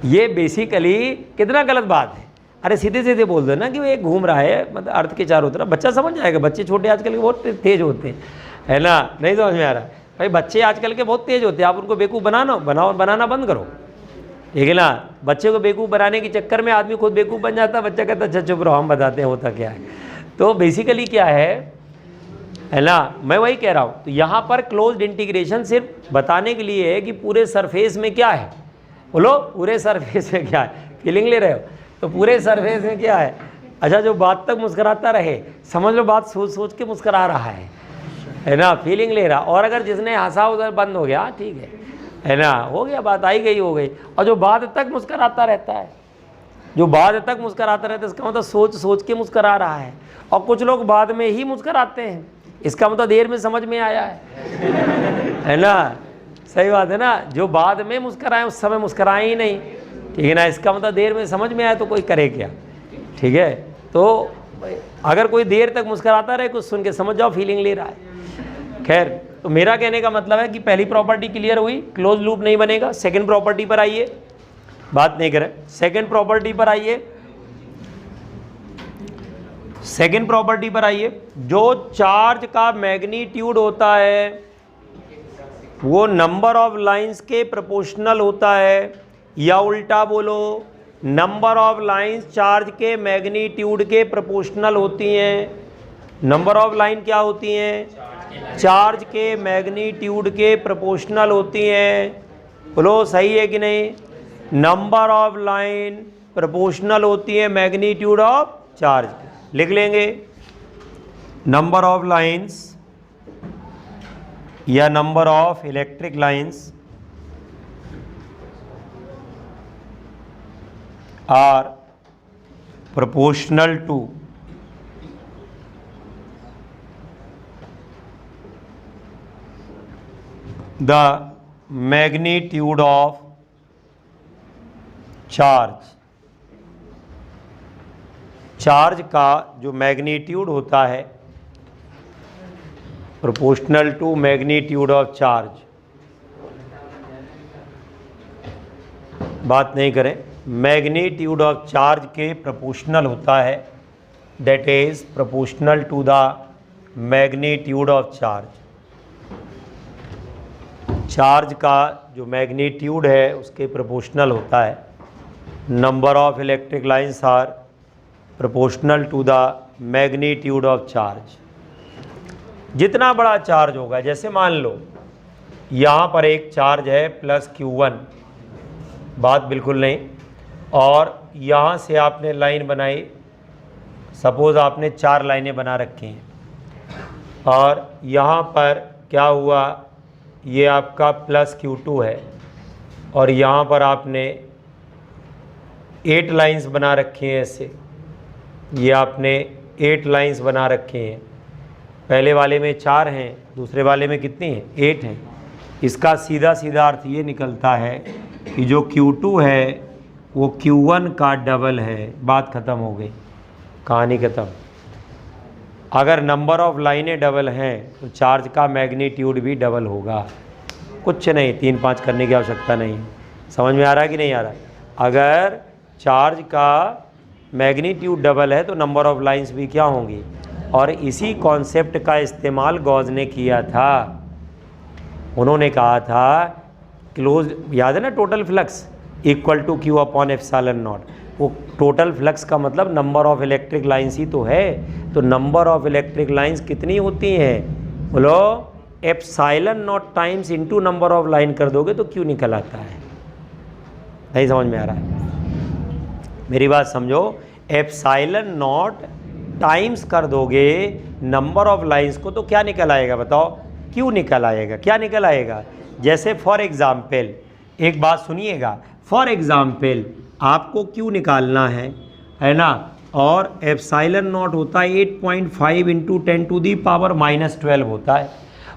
ये बेसिकली कितना गलत बात है। अरे सीधे सीधे बोल दो ना कि वो एक घूम रहा है, मतलब अर्थ के चारों तरफ, बच्चा समझ जाएगा। बच्चे छोटे आजकल के बहुत तेज होते हैं, है ना? नहीं समझ में आ रहा भाई? बच्चे आजकल के बहुत तेज होते हैं, आप उनको बेवकूफ़ बनाना बंद करो, ठीक है ना? बच्चे को बेवकूफ़ बनाने के चक्कर में आदमी खुद बेवकूफ़ बन जाता है। बच्चा कहता है अच्छा चुप रहो, हम बताते हैं होता क्या है। तो बेसिकली क्या है ना? मैं वही कह रहा हूँ। तो यहाँ पर क्लोज्ड इंटीग्रेशन सिर्फ बताने के लिए है कि पूरे सरफेस में क्या है। बोलो, पूरे सरफेस में क्या है? फीलिंग ले रहे हो? तो पूरे सरफेस में क्या है? अच्छा, जो बात तक मुस्कुराता रहे, समझ लो बात सोच सोच के मुस्कुरा रहा है ना? फीलिंग ले रहा। और अगर जिसने हंसा उधर बंद हो गया, ठीक है ना? हो गया, बात आई गई, हो गई। और जो बाद तक मुस्कुराता रहता है, जो बाद तक मुस्कुराता रहता है, इसका मतलब सोच सोच के मुस्कुरा रहा है। और कुछ लोग बाद में ही मुस्कुराते हैं, इसका मतलब देर में समझ में आया है ना? सही बात है ना? जो बाद में मुस्कुराए उस समय मुस्कुराए ही नहीं, ठीक है ना? इसका मतलब देर में समझ में आया तो कोई करे क्या, ठीक है? तो अगर कोई देर तक मुस्कुराता रहे, कुछ सुन के समझ जाओ फीलिंग ले रहा है। खैर, तो मेरा कहने का मतलब है कि पहली प्रॉपर्टी क्लियर हुई, क्लोज लूप नहीं बनेगा। सेकंड प्रॉपर्टी पर आइए, बात नहीं करें। सेकंड प्रॉपर्टी पर आइए, सेकंड प्रॉपर्टी पर आइए। जो चार्ज का मैग्नीट्यूड होता है वो नंबर ऑफ लाइंस के प्रोपोर्शनल होता है, या उल्टा बोलो, नंबर ऑफ लाइंस चार्ज के मैग्नीट्यूड के प्रोपोर्शनल होती हैं। नंबर ऑफ लाइन क्या होती हैं? चार्ज के मैग्नीट्यूड के प्रोपोर्शनल होती हैं। बोलो, सही है कि नहीं? नंबर ऑफ लाइन प्रोपोर्शनल होती है मैग्नीट्यूड ऑफ चार्ज। लिख लेंगे, नंबर ऑफ लाइंस या number of electric lines are proportional to the magnitude of charge charge का जो मैग्नीट्यूड होता है proportional to magnitude of charge, बात नहीं करें, मैग्नीट्यूड ऑफ चार्ज के प्रोपोर्शनल होता है, that is proportional to the magnitude of charge. Charge का जो मैग्नीट्यूड है उसके प्रोपोर्शनल होता है। Number of electric lines are proportional to the magnitude of charge. जितना बड़ा चार्ज होगा, जैसे मान लो यहाँ पर एक चार्ज है प्लस Q1, बात बिल्कुल नहीं, और यहाँ से आपने लाइन बनाई, सपोज़ आपने 4 लाइनें बना रखी हैं, और यहाँ पर क्या हुआ, ये आपका प्लस Q2 है, और यहाँ पर आपने 8 लाइंस बना रखी हैं ऐसे, ये आपने 8 लाइंस बना रखे हैं। पहले वाले में 4 हैं, दूसरे वाले में कितनी हैं, 8 हैं। इसका सीधा सीधा अर्थ ये निकलता है कि जो Q2 है वो Q1 का डबल है। बात ख़त्म हो गई, कहानी ख़त्म। अगर नंबर ऑफ़ लाइनें डबल हैं तो चार्ज का मैग्नीट्यूड भी डबल होगा। कुछ नहीं, 3-5 करने की आवश्यकता नहीं। समझ में आ रहा है कि नहीं आ रहा है? अगर चार्ज का मैग्नीट्यूड डबल है तो नंबर ऑफ़ लाइंस भी क्या होंगी। और इसी कॉन्सेप्ट का इस्तेमाल गॉस ने किया था। उन्होंने कहा था क्लोज, याद है ना, total flux equal to Q upon epsilon naught. वो टोटल फ्लक्स का मतलब नंबर ऑफ़ इलेक्ट्रिक लाइंस ही तो है। तो नंबर ऑफ़ इलेक्ट्रिक लाइंस कितनी होती हैं, बोलो, epsilon not times into number of line कर दोगे तो Q निकल आता है। नहीं समझ में आ रहा है? मेरी बात समझो, एप्सिलॉन नॉट टाइम्स कर दोगे नंबर ऑफ़ लाइंस को तो क्या निकल आएगा, बताओ, Q निकल आएगा। क्या निकल आएगा? जैसे फॉर एग्ज़ाम्पल, एक बात सुनिएगा, फॉर एग्ज़ाम्पल आपको Q निकालना है ना, और एप्सिलॉन नॉट होता है 8.5 इंटू 10⁻⁻12 होता है,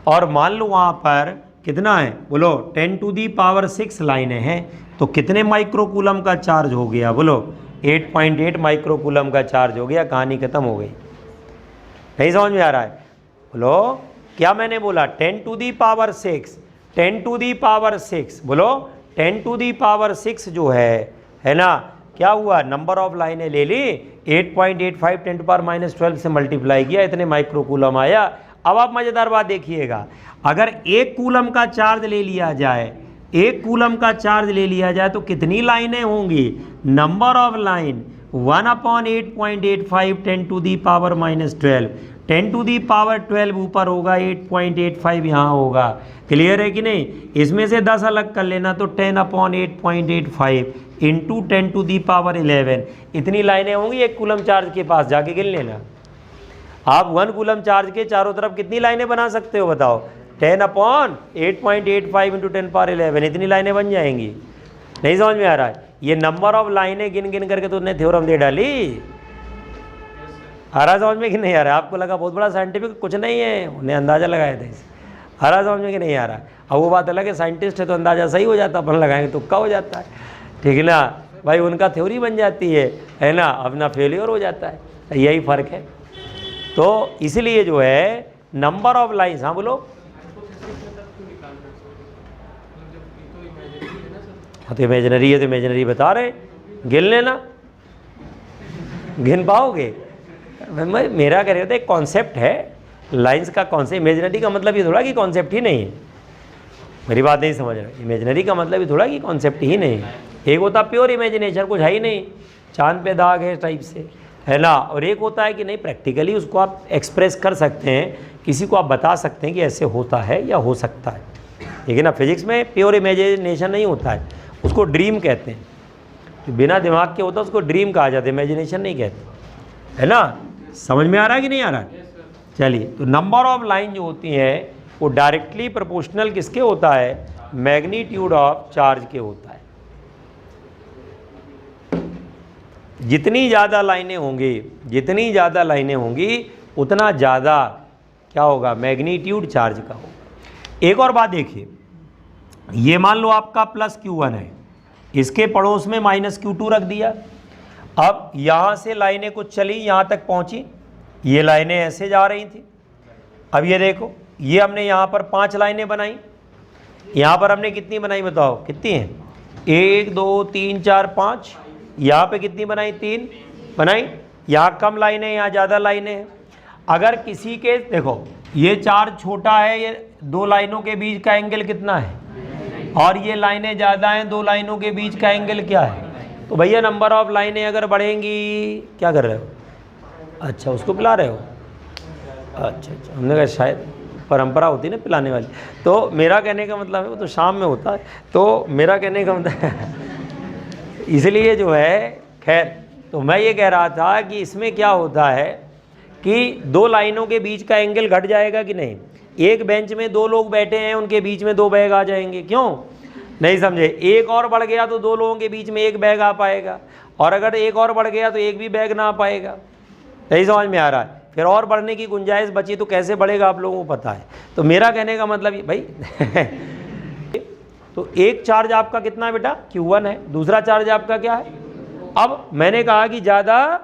और मान लो वहाँ पर कितना है, बोलो 10⁻6 लाइनें हैं, तो कितने माइक्रोकूलम का चार्ज हो गया, बोलो 8.8 माइक्रोकूलम का चार्ज हो गया। कहानी ख़त्म हो गई। नहीं समझ में आ रहा है? बोलो, क्या मैंने बोला, 10⁻6, 10⁻6, बोलो 10⁻6 जो है ना, क्या हुआ, नंबर ऑफ लाइनें ले ली, 8.85 10⁻12 से मल्टीप्लाई किया, इतने माइक्रोकूलम आया। अब आप मज़ेदार बात देखिएगा, अगर 1 कूलम का चार्ज ले लिया जाए, 1 कूलम का चार्ज ले लिया जाए तो कितनी लाइनें होंगी, नंबर ऑफ लाइन 1/8.85 10⁻12, 10⁻12 ऊपर होगा, 8.85 यहाँ होगा। क्लियर है कि नहीं? इसमें से 10 अलग कर लेना तो 10/8.85 इंटू 10⁻11, इतनी लाइनें होंगी 1 कूलम चार्ज के पास, जाके गिन लेना। आप 1 कूलम चार्ज के चारों तरफ कितनी लाइनें बना सकते हो, बताओ, 10/8.85 इंटू 10⁻11, इतनी लाइनें बन जाएंगी। नहीं समझ में आ रहा है? ये नंबर ऑफ लाइनें गिन गिन करके तो उन्हें थ्योरम दे डाली। आ रहा समझ में कि नहीं आ रहा? आपको लगा बहुत बड़ा साइंटिफिक, कुछ नहीं है, उन्हें अंदाज़ा लगाया था इसे। आ रहा समझ में कि नहीं आ रहा? अब वो बात अलग है, साइंटिस्ट है तो अंदाज़ा सही हो जाता, अपन लगाएंगे तुक्का हो जाता है, ठीक है ना भाई, उनका थ्योरी बन जाती है ना, अपना फेलियर हो जाता है। यही फ़र्क है। तो इसलिए जो है नंबर ऑफ लाइन्स, हाँ बोलो, हाँ तो इमेजिनरी है तो इमेजिनरी बता रहे, गिन लेना, गिन पाओगे? मेरा कह रहे होता है, एक कॉन्सेप्ट है लाइंस का, कॉन्सेप्ट। इमेजिनरी का मतलब ये थोड़ा कि कॉन्सेप्ट ही नहीं है। मेरी बात नहीं समझ रहे? इमेजिनरी का मतलब ये थोड़ा कि कॉन्सेप्ट ही नहीं है। एक होता प्योर इमेजिनेशन, कुछ है ही नहीं, चांद पे दाग है टाइप से, है ना, और एक होता है कि नहीं, प्रैक्टिकली उसको आप एक्सप्रेस कर सकते हैं, किसी को आप बता सकते हैं कि ऐसे होता है या हो सकता है, ठीक है ना। फिजिक्स में प्योर इमेजिनेशन नहीं होता है, उसको ड्रीम कहते हैं। तो बिना दिमाग के होता है उसको ड्रीम कहा जाता है, इमेजिनेशन नहीं कहते, है ना। समझ में आ रहा है कि नहीं आ रहा है? चलिए, तो नंबर ऑफ लाइन जो होती हैं वो डायरेक्टली प्रोपोर्शनल किसके होता है, मैग्नीट्यूड ऑफ चार्ज के होता है। जितनी ज़्यादा लाइनें होंगी, जितनी ज़्यादा लाइनें होंगी उतना ज़्यादा क्या होगा, मैग्नीट्यूड चार्ज का होगा। एक और बात देखिए, ये मान लो आपका प्लस Q1 है, इसके पड़ोस में माइनस Q2 रख दिया। अब यहाँ से लाइनें कुछ चली, यहाँ तक पहुँची, ये लाइनें ऐसे जा रही थी। अब ये देखो, ये हमने यहाँ पर 5 लाइनें बनाई, यहाँ पर हमने कितनी बनाई बताओ, कितनी हैं? 1 2 3 4 5। यहाँ पे कितनी बनाई? 3 बनाई। यहाँ कम लाइनें, यहाँ ज़्यादा लाइनें हैं। अगर किसी के देखो, ये 4 छोटा है, ये 2 लाइनों के बीच का एंगल कितना है, और ये लाइनें ज़्यादा हैं, 2 लाइनों के बीच का एंगल क्या है? तो भैया नंबर ऑफ लाइनें अगर बढ़ेंगी, क्या कर रहे हो? अच्छा, उसको पिला रहे हो? अच्छा, हमने कहा शायद परंपरा होती है ना पिलाने वाली। तो मेरा कहने का मतलब है, वो तो शाम में होता है, तो मेरा कहने का मतलब इसलिए जो है, खैर, तो मैं ये कह रहा था कि इसमें क्या होता है कि 2 लाइनों के बीच का एंगल घट जाएगा कि नहीं। एक बेंच में 2 लोग बैठे हैं, उनके बीच में 2 बैग आ जाएंगे, क्यों? नहीं समझे? एक और बढ़ गया तो 2 लोगों के बीच में 1 बैग आ पाएगा, और अगर एक और बढ़ गया तो 1 भी बैग ना आ पाएगा। नहीं समझ में आ रहा है? फिर और बढ़ने की गुंजाइश बची तो कैसे बढ़ेगा, आप लोगों को पता है। तो मेरा कहने का मतलब भाई तो एक चार्ज आपका कितना है बेटा? Q1 है। दूसरा चार्ज आपका क्या है? अब मैंने कहा कि ज़्यादा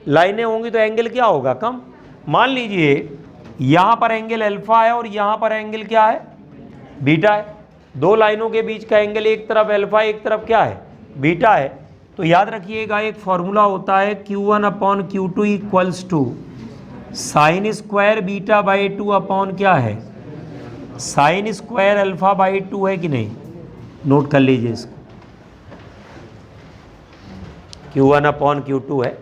लाइनें होंगी तो एंगल क्या होगा? कम। मान लीजिए यहाँ पर एंगल अल्फा है और यहाँ पर एंगल क्या है? बीटा है। 2 लाइनों के बीच का एंगल एक तरफ अल्फा, एक तरफ क्या है? बीटा है। तो याद रखिएगा, एक फॉर्मूला होता है Q1/Q2 equals to sine square beta by 2 upon क्या है? साइन स्क्वायर अल्फा बाई 2 है कि नहीं? नोट कर लीजिए इसको, Q1/Q2 है।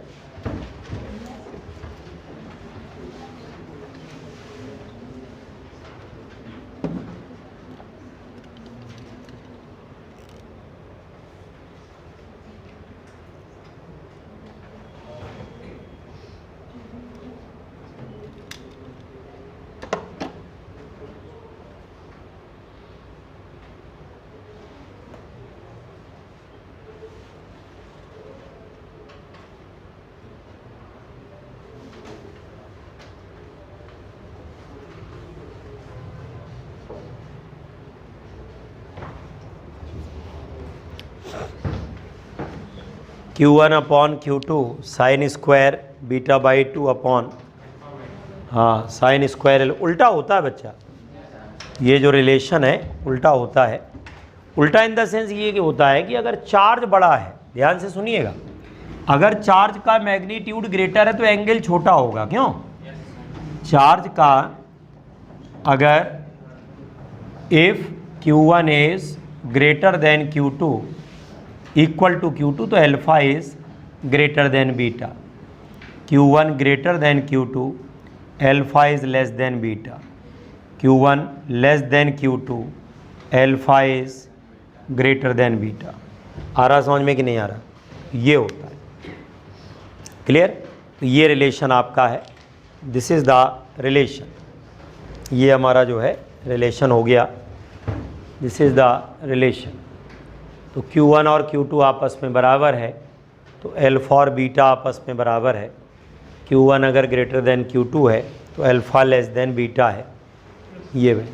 Q1/Q2 sign square beta by 2 upon, हाँ, साइन स्क्वायर। उल्टा होता है बच्चा, ये जो रिलेशन है उल्टा होता है। उल्टा इन द सेंस ये कि होता है कि अगर चार्ज बड़ा है, ध्यान से सुनिएगा, अगर चार्ज का मैग्नीट्यूड ग्रेटर है तो एंगल छोटा होगा। क्यों? चार्ज का अगर if Q1 is greater than Q2 equal to Q2, तो alpha is greater than beta. Q1 greater than Q2, alpha is less than beta. Q1 less than Q2, alpha is greater than beta. आ रहा समझ में कि नहीं आ रहा? ये होता है। क्लियर? तो ये रिलेशन आपका है, दिस इज़ द रिलेशन। ये हमारा जो है रिलेशन हो गया, दिस इज़ द रिलेशन। तो Q1 और Q2 आपस में बराबर है, तो अल्फा और बीटा आपस में बराबर है। Q1 अगर ग्रेटर देन Q2 है तो अल्फा लेस देन बीटा है। ये भाई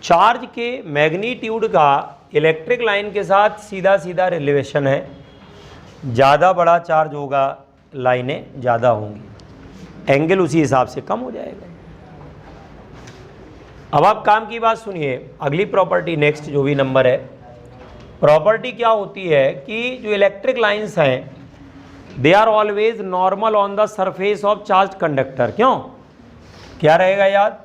चार्ज के मैग्नीट्यूड का इलेक्ट्रिक लाइन के साथ सीधा सीधा रिलेशन है। ज़्यादा बड़ा चार्ज होगा, लाइनें ज़्यादा होंगी, एंगल उसी हिसाब से कम हो जाएगा। अब आप काम की बात सुनिए, अगली प्रॉपर्टी नेक्स्ट जो भी नंबर है, प्रॉपर्टी क्या होती है कि जो इलेक्ट्रिक लाइंस हैं they are always normal on the surface of charge conductor. क्यों? क्या रहेगा याद?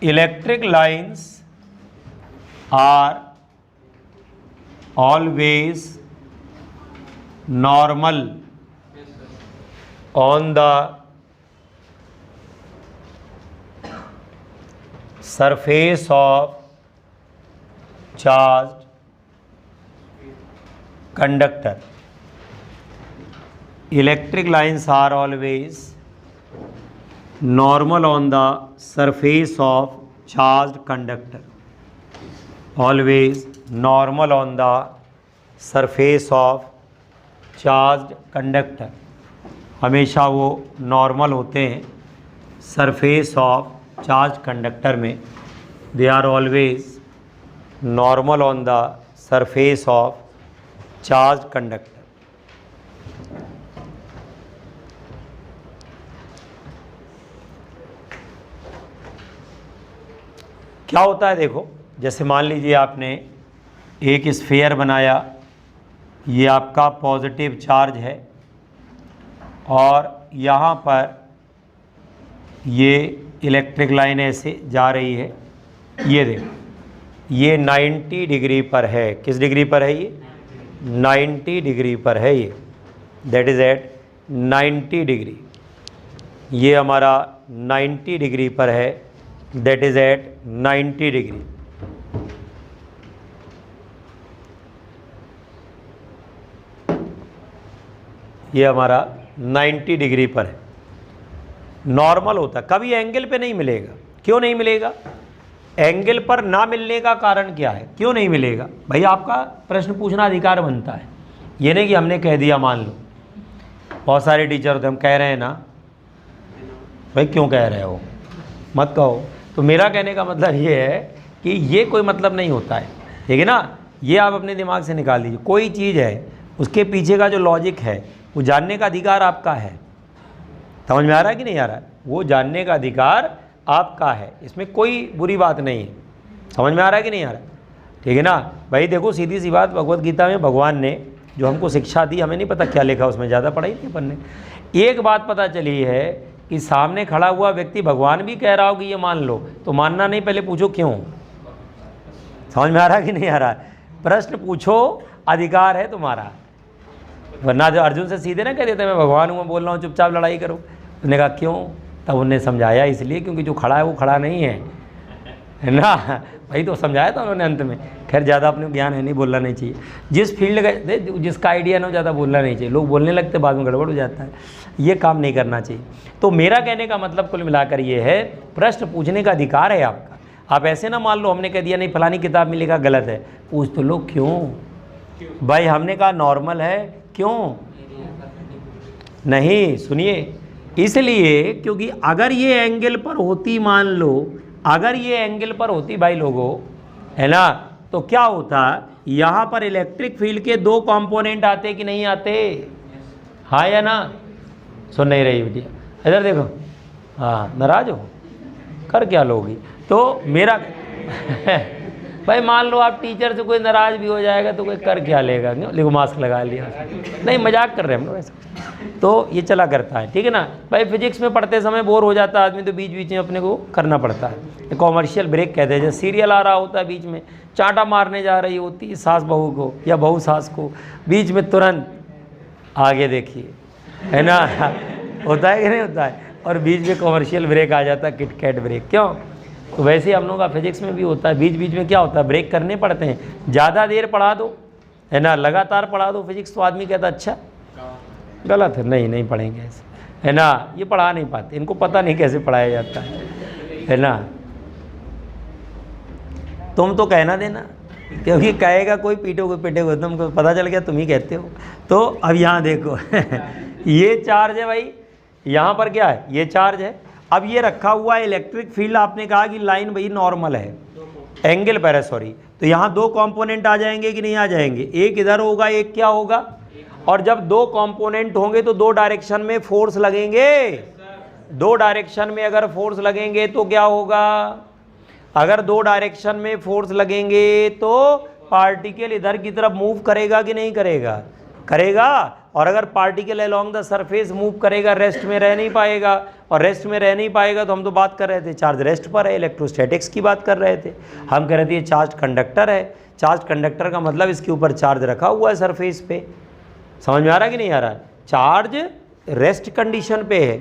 Electric lines are always normal on the surface of charge conductor. Electric lines are always normal on the surface of charged conductor. Always normal on the surface of charged conductor. हमेशा वो normal होते हैं surface of charge conductor में। They are always normal on the surface of charge conductor. क्या होता है देखो, जैसे मान लीजिए आपने एक स्फीयर बनाया, ये आपका पॉजिटिव चार्ज है और यहाँ पर ये इलेक्ट्रिक लाइन ऐसे जा रही है, ये देखो ये 90 डिग्री पर है। किस डिग्री पर है ये? 90 डिग्री पर है ये, दैट इज़ एट 90 डिग्री। ये हमारा 90 डिग्री पर है, दैट इज़ एट 90 डिग्री। ये हमारा 90 डिग्री पर है, नॉर्मल होता है, कभी एंगल पे नहीं मिलेगा। क्यों नहीं मिलेगा? एंगल पर ना मिलने का कारण क्या है? क्यों नहीं मिलेगा? भाई आपका प्रश्न पूछना अधिकार बनता है, ये नहीं कि हमने कह दिया। मान लो बहुत सारे टीचर होते, हम कह रहे हैं ना, भाई क्यों कह रहे हो, मत कहो। तो मेरा कहने का मतलब ये है कि ये कोई मतलब नहीं होता है, ठीक है ना। ये आप अपने दिमाग से निकाल दीजिए। कोई चीज़ है, उसके पीछे का जो लॉजिक है वो जानने का अधिकार आपका है। समझ में आ रहा है कि नहीं आ रहा है? वो जानने का अधिकार आपका है, इसमें कोई बुरी बात नहीं है। समझ में आ रहा है कि नहीं आ रहा है? ठीक है ना भाई। देखो सीधी सी बात, भगवत गीता में भगवान ने जो हमको शिक्षा दी, हमें नहीं पता क्या लिखा उसमें, ज़्यादा पढ़ाई नहीं अपन ने। एक बात पता चली है कि सामने खड़ा हुआ व्यक्ति भगवान भी कह रहा हो कि ये मान लो, तो मानना नहीं, पहले पूछो क्यों। समझ में आ रहा है कि नहीं आ रहा है? प्रश्न पूछो, अधिकार है तुम्हारा। वरना जो अर्जुन से सीधे ना कह देते मैं भगवान हूँ, मैं बोल रहा हूँ, चुपचाप लड़ाई करो। उसने कहा क्यों? तब उन्हें समझाया इसलिए क्योंकि जो खड़ा है वो खड़ा नहीं है ना। वही तो समझाया था उन्होंने अंत में। खैर ज़्यादा अपने ज्ञान है नहीं, बोलना नहीं चाहिए। जिस फील्ड का जिसका आइडिया ना, ज़्यादा बोलना नहीं चाहिए। लोग बोलने लगते, बाद में गड़बड़ हो जाता है। ये काम नहीं करना चाहिए। तो मेरा कहने का मतलब कुल मिलाकर ये है, प्रश्न पूछने का अधिकार है आपका। आप ऐसे ना मान लो हमने कह दिया नहीं फलानी किताब में लिखा गलत है, पूछ तो लो क्यों। भाई हमने कहा नॉर्मल है, क्यों नहीं? सुनिए, इसलिए क्योंकि अगर ये एंगल पर होती, मान लो अगर ये एंगल पर होती भाई लोगों, है ना, तो क्या होता, यहाँ पर इलेक्ट्रिक फील्ड के दो कंपोनेंट आते कि नहीं आते? हाँ या ना? सुन नहीं रही बेटिया, इधर देखो। हाँ, नाराज हो, कर क्या लोगी? तो मेरा भाई मान लो आप टीचर से कोई नाराज़ भी हो जाएगा तो कोई कर क्या लेगा? देखो मास्क लगा लिया, नहीं मजाक कर रहे हैं हम लोग ऐसा। तो ये चला करता है, ठीक है ना भाई। फिजिक्स में पढ़ते समय बोर हो जाता है आदमी, तो बीच बीच में अपने को करना पड़ता है। कॉमर्शियल ब्रेक कहते हैं। जैसे सीरियल आ रहा होता है, बीच में चांटा मारने जा रही होती है सास बहू को या बहू सास को, बीच में तुरंत आगे देखिए, है ना। होता है कि नहीं होता है? और बीच में कॉमर्शियल ब्रेक आ जाता है, किटकैट ब्रेक। क्यों? तो वैसे ही हम लोगों का फिजिक्स में भी होता है, बीच बीच में क्या होता है, ब्रेक करने पड़ते हैं। ज़्यादा देर पढ़ा दो, है ना, लगातार पढ़ा दो फिजिक्स, तो आदमी कहता अच्छा गलत है, नहीं पढ़ेंगे ऐसे, है ना। ये पढ़ा नहीं पाते, इनको पता नहीं कैसे पढ़ाया जाता है ना। तुम तो कहना देना, क्योंकि कहेगा कोई पीटो कोई पिटेगा, तुमको पता चल गया तुम ही कहते हो। तो अब यहाँ देखो ये चार्ज है भाई, यहाँ पर क्या है, ये चार्ज है। अब ये रखा हुआ है इलेक्ट्रिक फील्ड, आपने कहा कि लाइन भाई नॉर्मल है, एंगल पर है, सॉरी। तो यहाँ दो कंपोनेंट आ जाएंगे कि नहीं आ जाएंगे? एक इधर होगा, एक क्या होगा? और जब दो कंपोनेंट होंगे तो दो डायरेक्शन में फोर्स लगेंगे। दो डायरेक्शन में अगर फोर्स लगेंगे तो क्या होगा? अगर दो डायरेक्शन में फोर्स लगेंगे तो पार्टिकल इधर की तरफ मूव करेगा कि नहीं करेगा? करेगा। और अगर particle along the surface move करेगा, रेस्ट में रह नहीं पाएगा। और रेस्ट में रह नहीं पाएगा तो हम तो बात कर रहे थे चार्ज रेस्ट पर है, इलेक्ट्रोस्टैटिक्स की बात कर रहे थे। हम कह रहे थे ये चार्ज कंडक्टर है। चार्ज कंडक्टर का मतलब इसके ऊपर चार्ज रखा हुआ है सरफेस पे। समझ में आ रहा है कि नहीं आ रहा है? चार्ज रेस्ट कंडीशन पे है।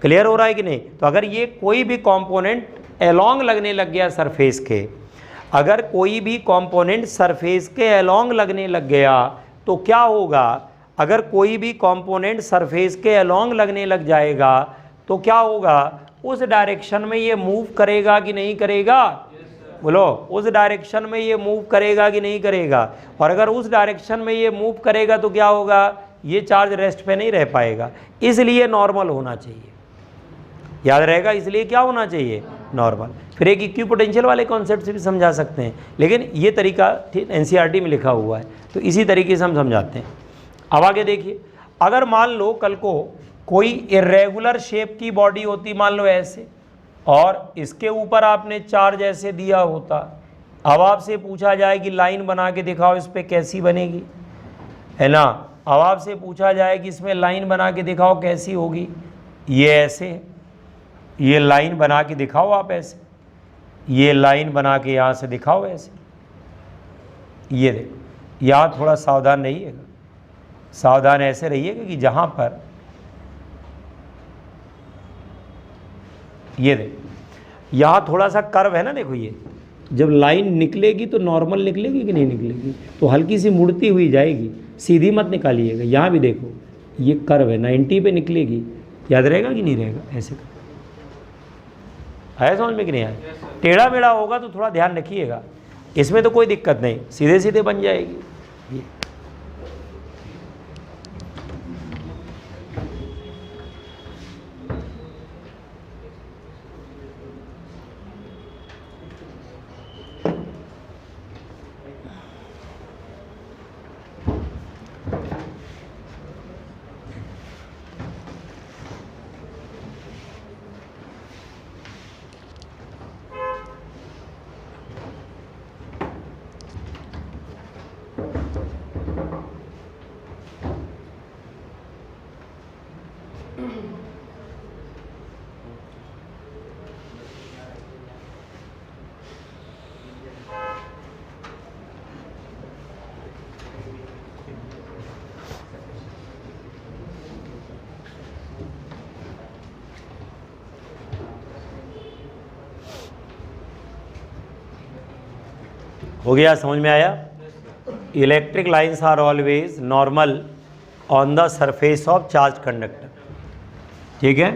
क्लियर हो रहा है कि नहीं? तो अगर ये कोई भी कंपोनेंट अलोंग लगने लग गया सरफेस के, अगर कोई भी कंपोनेंट सरफेस के अलोंग लगने लग गया तो क्या होगा? अगर कोई भी कंपोनेंट सरफेस के अलोंग लगने लग जाएगा तो क्या होगा? उस डायरेक्शन में ये मूव करेगा कि नहीं करेगा? बोलो, उस डायरेक्शन में ये मूव करेगा कि नहीं करेगा? और अगर उस डायरेक्शन में ये मूव करेगा तो क्या होगा? ये चार्ज रेस्ट पे नहीं रह पाएगा। इसलिए नॉर्मल होना चाहिए, याद रहेगा। इसलिए क्या होना चाहिए? नॉर्मल। फिर एक इक्विपोटेंशियल वाले कॉन्सेप्ट से भी समझा सकते हैं, लेकिन ये तरीका एनसीईआरटी में लिखा हुआ है, तो इसी तरीके से हम समझाते हैं। अब आगे देखिए, अगर मान लो कल को कोई इरेगुलर शेप की बॉडी होती, मान लो ऐसे, और इसके ऊपर आपने चार्ज ऐसे दिया होता, अब आपसे पूछा जाए कि लाइन बना के दिखाओ इस पर कैसी बनेगी, है ना। अब आपसे पूछा जाए कि इसमें लाइन बना के दिखाओ कैसी होगी, ये ऐसे, ये लाइन बना के दिखाओ आप ऐसे, ये लाइन बना के यहाँ से दिखाओ ऐसे, ये देखो। यहाँ थोड़ा सावधान रहिएगा, सावधान ऐसे रहिएगा कि जहाँ पर ये देखो यहाँ थोड़ा सा कर्व है ना, देखो ये जब लाइन निकलेगी तो नॉर्मल निकलेगी कि नहीं निकलेगी, तो हल्की सी मुड़ती हुई जाएगी, सीधी मत निकालिएगा। यहाँ भी देखो ये कर्व है, 90 पे निकलेगी, याद रहेगा कि नहीं रहेगा, ऐसे आया समझ में कि नहीं आया। टेढ़ा मेढ़ा होगा तो थोड़ा ध्यान रखिएगा, इसमें तो कोई दिक्कत नहीं, सीधे सीधे बन जाएगी। ये हो गया, समझ में आया। Electric lines are always normal on the surface of charge conductor, ठीक है।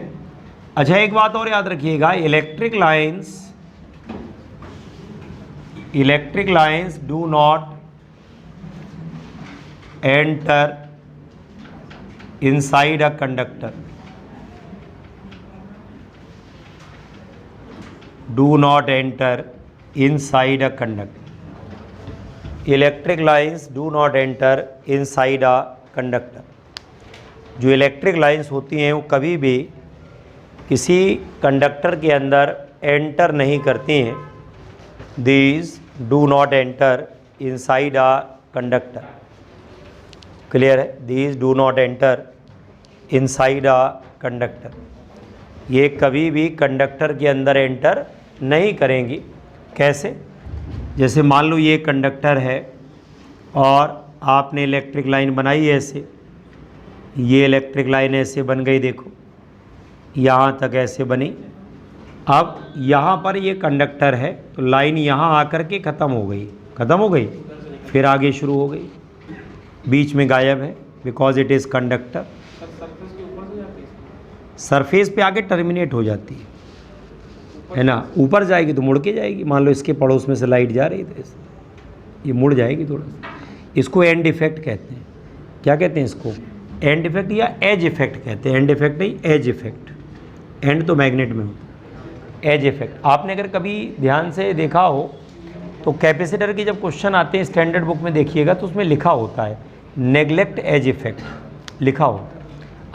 अच्छा एक बात और याद रखिएगा, electric lines do not enter inside a conductor, do not enter inside a conductor. Electric lines do not enter inside a conductor. जो electric lines होती हैं वो कभी भी किसी कंडक्टर के अंदर एंटर नहीं करती हैं। These do not enter inside a conductor, clear है। These do not enter inside a conductor, ये कभी भी कंडक्टर के अंदर एंटर नहीं करेंगी। कैसे? जैसे मान लो ये कंडक्टर है और आपने इलेक्ट्रिक लाइन बनाई है ऐसे, ये इलेक्ट्रिक लाइन ऐसे बन गई, देखो यहाँ तक ऐसे बनी। अब यहाँ पर ये कंडक्टर है तो लाइन यहाँ आकर के ख़त्म हो गई, फिर आगे शुरू हो गई, बीच में गायब है, because it is conductor. Surface पे आके टर्मिनेट हो जाती है ना, ऊपर जाएगी तो मुड़ के जाएगी। मान लो इसके पड़ोस में से लाइट जा रही है, ये मुड़ जाएगी थोड़ा सा। इसको एंड इफेक्ट कहते हैं। क्या कहते हैं इसको? एंड इफेक्ट या एज इफेक्ट कहते हैं। एंड इफेक्ट नहीं, एज इफेक्ट। एंड तो मैग्नेट में होता है, एज इफेक्ट। आपने अगर कभी ध्यान से देखा हो तो कैपेसिटर के जब क्वेश्चन आते हैं स्टैंडर्ड बुक में देखिएगा तो उसमें लिखा होता है नेग्लेक्ट एज इफेक्ट, लिखा होता है।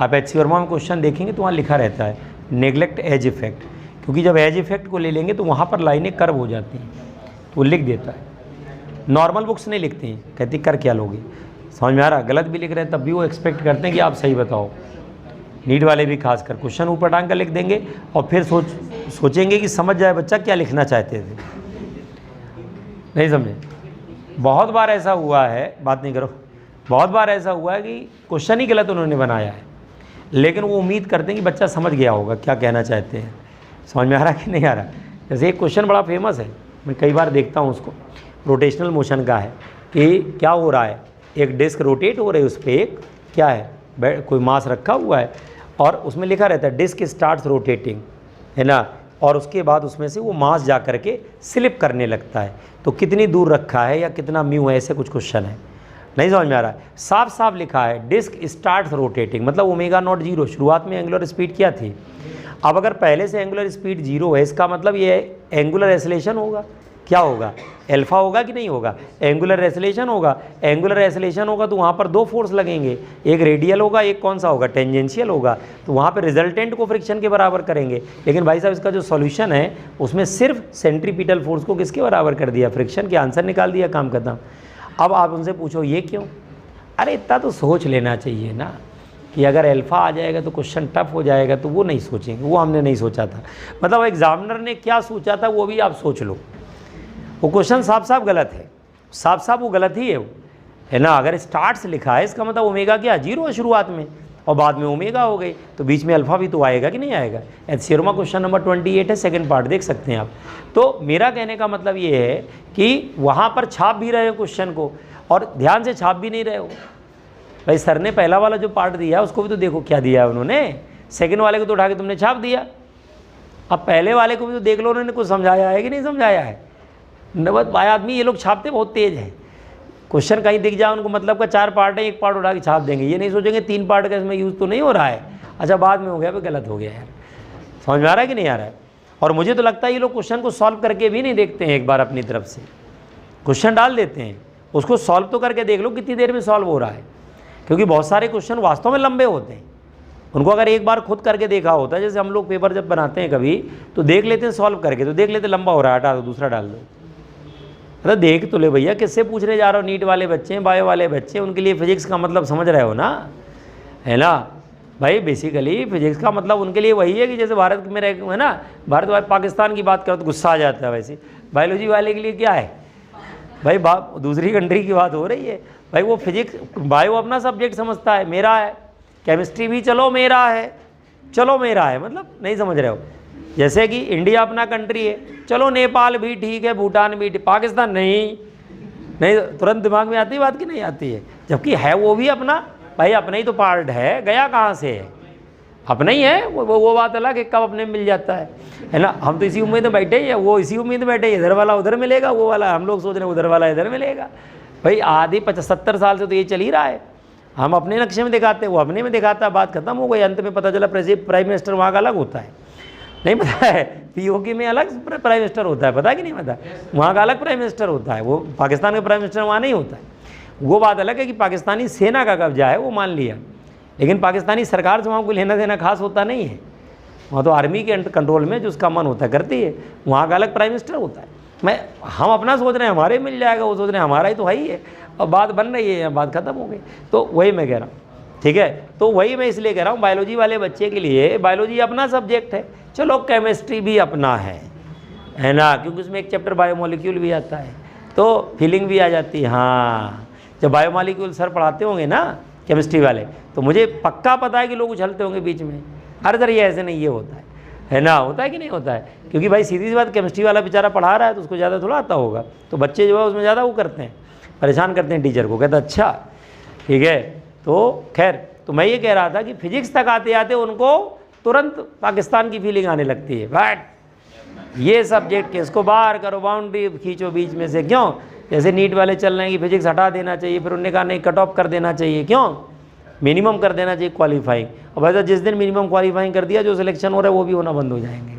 आप एच.सी. वर्मा में क्वेश्चन देखेंगे तो वहाँ लिखा रहता है नेग्लेक्ट एज इफेक्ट, क्योंकि जब एज इफेक्ट को ले लेंगे तो वहाँ पर लाइनें कर्व हो जाती हैं, तो लिख देता है। नॉर्मल बुक्स नहीं लिखती हैं, कहती कर क्या लोगे, समझ में आ रहा? गलत भी लिख रहे हैं तब भी वो एक्सपेक्ट करते हैं कि आप सही बताओ। नीट वाले भी खासकर क्वेश्चन ऊपर टांग कर लिख देंगे और फिर सोचेंगे कि समझ जाए बच्चा क्या लिखना चाहते थे, नहीं समझे। बहुत बार ऐसा हुआ है, बात नहीं करो, बहुत बार ऐसा हुआ है कि क्वेश्चन ही गलत उन्होंने बनाया है, लेकिन वो उम्मीद करते हैं कि बच्चा समझ गया होगा क्या कहना चाहते हैं। समझ में आ रहा कि नहीं आ रहा? जैसे एक क्वेश्चन बड़ा फेमस है, मैं कई बार देखता हूँ उसको, रोटेशनल मोशन का है कि क्या हो रहा है, एक डिस्क रोटेट हो रही है, उस पर एक क्या है, कोई मास रखा हुआ है और उसमें लिखा रहता है डिस्क स्टार्ट्स रोटेटिंग, है ना, और उसके बाद उसमें से वो मास जा कर के स्लिप करने लगता है। तो कितनी दूर रखा है या कितना म्यू है, ऐसे कुछ क्वेश्चन है। नहीं समझ में आ रहा है? साफ साफ लिखा है डिस्क स्टार्ट्स रोटेटिंग, मतलब ओमेगा नॉट 0, शुरुआत में एंगुलर स्पीड क्या थी। अब अगर पहले से एंगुलर स्पीड 0 है, इसका मतलब ये एंगुलर एक्सेलरेशन होगा, क्या होगा, अल्फा होगा कि नहीं होगा, एंगुलर एक्सेलरेशन होगा। एंगुलर एक्सेलरेशन होगा तो वहाँ पर दो फोर्स लगेंगे, एक रेडियल होगा, एक कौन सा होगा, टेंजेंशियल होगा। तो वहाँ पर रिजल्टेंट को फ्रिक्शन के बराबर करेंगे। लेकिन भाई साहब इसका जो सॉल्यूशन है उसमें सिर्फ सेंट्रीपिटल फोर्स को किसके बराबर कर दिया, फ्रिक्शन के, आंसर निकाल दिया, काम खत्म। अब आप उनसे पूछो ये क्यों, अरे इतना तो सोच लेना चाहिए ना कि अगर अल्फ़ा आ जाएगा तो क्वेश्चन टफ हो जाएगा, तो वो नहीं सोचेंगे, वो हमने नहीं सोचा था। मतलब एग्जामिनर ने क्या सोचा था वो भी आप सोच लो, वो क्वेश्चन साफ साफ गलत है, साफ साफ वो गलत ही है ना। अगर स्टार्ट से लिखा है इसका मतलब ओमेगा क्या 0 है शुरुआत में और बाद में ओमेगा हो गई, तो बीच में अल्फ़ा भी तो आएगा कि नहीं आएगा। एथ्योरम क्वेश्चन नंबर 28 है, सेकंड पार्ट देख सकते हैं आप। तो मेरा कहने का मतलब ये है कि वहाँ पर छाप भी रहे हो क्वेश्चन को और ध्यान से छाप भी नहीं रहे हो। भाई सर ने पहला वाला जो पार्ट दिया उसको भी तो देखो क्या दिया है उन्होंने, सेकंड वाले को तो उठा के तुमने छाप दिया। अब पहले वाले को भी तो देख लो उन्होंने कुछ समझाया है कि नहीं समझाया है। नवत भाई आदमी ये लोग छापते बहुत तेज़ है, क्वेश्चन कहीं दिख जाए उनको मतलब का 4 पार्ट है, एक पार्ट उठा के छाप देंगे, ये नहीं सोचेंगे 3 पार्ट का इसमें यूज़ तो नहीं हो रहा है, अच्छा बाद में हो गया, गलत हो गया यार। समझ में आ रहा है कि नहीं आ रहा है। और मुझे तो लगता है ये लोग क्वेश्चन को सॉल्व करके भी नहीं देखते हैं, एक बार अपनी तरफ से क्वेश्चन डाल देते हैं, उसको सॉल्व तो करके देख लो कितनी देर में सॉल्व हो रहा है, क्योंकि बहुत सारे क्वेश्चन वास्तव में लंबे होते हैं। उनको अगर एक बार खुद करके देखा होता है, जैसे हम लोग पेपर जब बनाते हैं कभी तो देख लेते हैं सॉल्व करके, तो देख लेते लंबा हो रहा है, हटा दो दूसरा डाल दो। अरे देख तो ले भैया, किससे पूछने जा रहे हो, नीट वाले बच्चे हैं, बायो वाले बच्चे, उनके लिए फिजिक्स का मतलब समझ रहे हो ना, है ना भाई। बेसिकली फिजिक्स का मतलब उनके लिए वही है कि जैसे भारत में रह है ना, भारत पाकिस्तान की बात करो तो गुस्सा आ जाता है, वैसे बायोलॉजी वाले के लिए क्या है भाई, दूसरी कंट्री की बात हो रही है भाई। वो फिजिक्स बायो अपना सब्जेक्ट समझता है, मेरा है, केमिस्ट्री भी चलो मेरा है, चलो मेरा है, मतलब नहीं समझ रहे हो। जैसे कि इंडिया अपना कंट्री है, चलो नेपाल भी ठीक है, भूटान भी ठीक, पाकिस्तान नहीं तुरंत दिमाग में आती है बात कि नहीं आती है, जबकि है वो भी अपना भाई, अपना ही तो पार्ट है, गया कहाँ से है, अपना ही है। वो बात अलग है कब अपने मिल जाता है ना। हम तो इसी उम्मीद में बैठे ही है, वो इसी उम्मीद में बैठे, इधर वाला उधर मिलेगा, वो वाला हम लोग सोच रहे हैं उधर वाला इधर मिलेगा। भाई आधी 75 साल से तो ये चल ही रहा है, हम अपने नक्शे में दिखाते हैं, वो अपने में दिखाता है, बात खत्म हो गई। अंत में पता चला प्राइम मिनिस्टर वहाँ का अलग होता है, नहीं पता है, पीओके में अलग प्राइम मिनिस्टर होता है, पता है कि नहीं पता, वहाँ का अलग प्राइम मिनिस्टर होता है, वो पाकिस्तान का प्राइम मिनिस्टर वहाँ नहीं होता है। वो बात अलग है कि पाकिस्तानी सेना का कब्जा है, वो मान लिया, लेकिन पाकिस्तानी सरकार से वहाँ को लेना देना खास होता नहीं है, वहाँ तो आर्मी के कंट्रोल में जो उसका मन होता है करती है, वहाँ का अलग प्राइम मिनिस्टर होता है। हम अपना सोच रहे हैं हमारे मिल जाएगा, वो सोच रहे हैं हमारा ही तो है ही है, और बात बन रही है, बात खत्म हो गई। तो वही मैं कह रहा हूँ, ठीक है, तो वही मैं इसलिए कह रहा हूँ बायोलॉजी वाले बच्चे के लिए बायोलॉजी अपना सब्जेक्ट है, चलो केमिस्ट्री भी अपना है ना, क्योंकि उसमें एक चैप्टर बायोमोलिक्यूल भी आता है, तो फीलिंग भी आ जाती है। हाँ, जब बायोमोलिक्यूल सर पढ़ाते होंगे ना केमिस्ट्री वाले, तो मुझे पक्का पता है कि लोग उछलते होंगे बीच में, अरे सर ये ऐसे नहीं, ये होता है ना, होता है कि नहीं होता है, क्योंकि भाई सीधी सी बात, केमिस्ट्री वाला बेचारा पढ़ा रहा है तो उसको ज़्यादा थोड़ा आता होगा, तो बच्चे जो है उसमें ज़्यादा वो करते हैं, परेशान करते हैं टीचर को, कहते अच्छा ठीक है। तो खैर, तो मैं ये कह रहा था कि फिजिक्स तक आते आते उनको तुरंत पाकिस्तान की फीलिंग आने लगती है, बट ये सब्जेक्ट के इसको बाहर करो, बाउंड्री खींचो बीच में से, क्यों, जैसे नीट वाले चल रहे हैं कि फिजिक्स हटा देना चाहिए, फिर उन्होंने कहा नहीं कट ऑफ कर देना चाहिए, क्यों, मिनिमम कर देना चाहिए क्वालिफाइंग। और भाई जिस दिन मिनिमम क्वालिफाइंग कर दिया, जो सिलेक्शन हो रहा है वो भी होना बंद हो जाएंगे।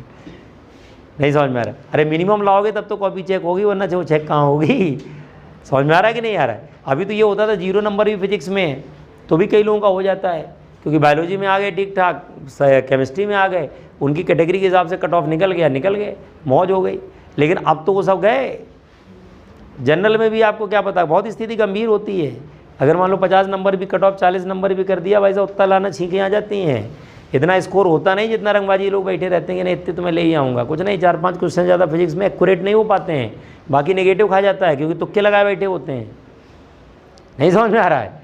नहीं समझ में आ रहा है, अरे मिनिमम लाओगे तब तो कॉपी चेक होगी, वरना जो चेक कहाँ होगी। समझ में आ रहा है कि नहीं आ रहा है। अभी तो ये होता था 0 नंबर भी फिजिक्स में तो भी कई लोगों का हो जाता है, क्योंकि बायोलॉजी में आ गए ठीक ठाक, केमिस्ट्री में आ गए, उनकी कैटेगरी के हिसाब से कट ऑफ निकल गए, मौज हो गई। लेकिन अब तो वो सब गए। जनरल में भी आपको क्या पता, बहुत स्थिति गंभीर होती है। अगर मान लो 50 नंबर भी कट ऑफ 40 नंबर भी कर दिया, भाई साहब उतना लाना छींकें आ जाती हैं। इतना स्कोर होता नहीं जितना रंगबाजी लोग बैठे रहते हैं कि नहीं इतने तो मैं ले ही आऊँगा, कुछ नहीं, 4-5 क्वेश्चन ज़्यादा फिजिक्स में एक्यूरेट नहीं हो पाते हैं, बाकी नेगेटिव खा जाता है, क्योंकि तुक्के लगाए बैठे होते हैं। नहीं समझ में आ रहा है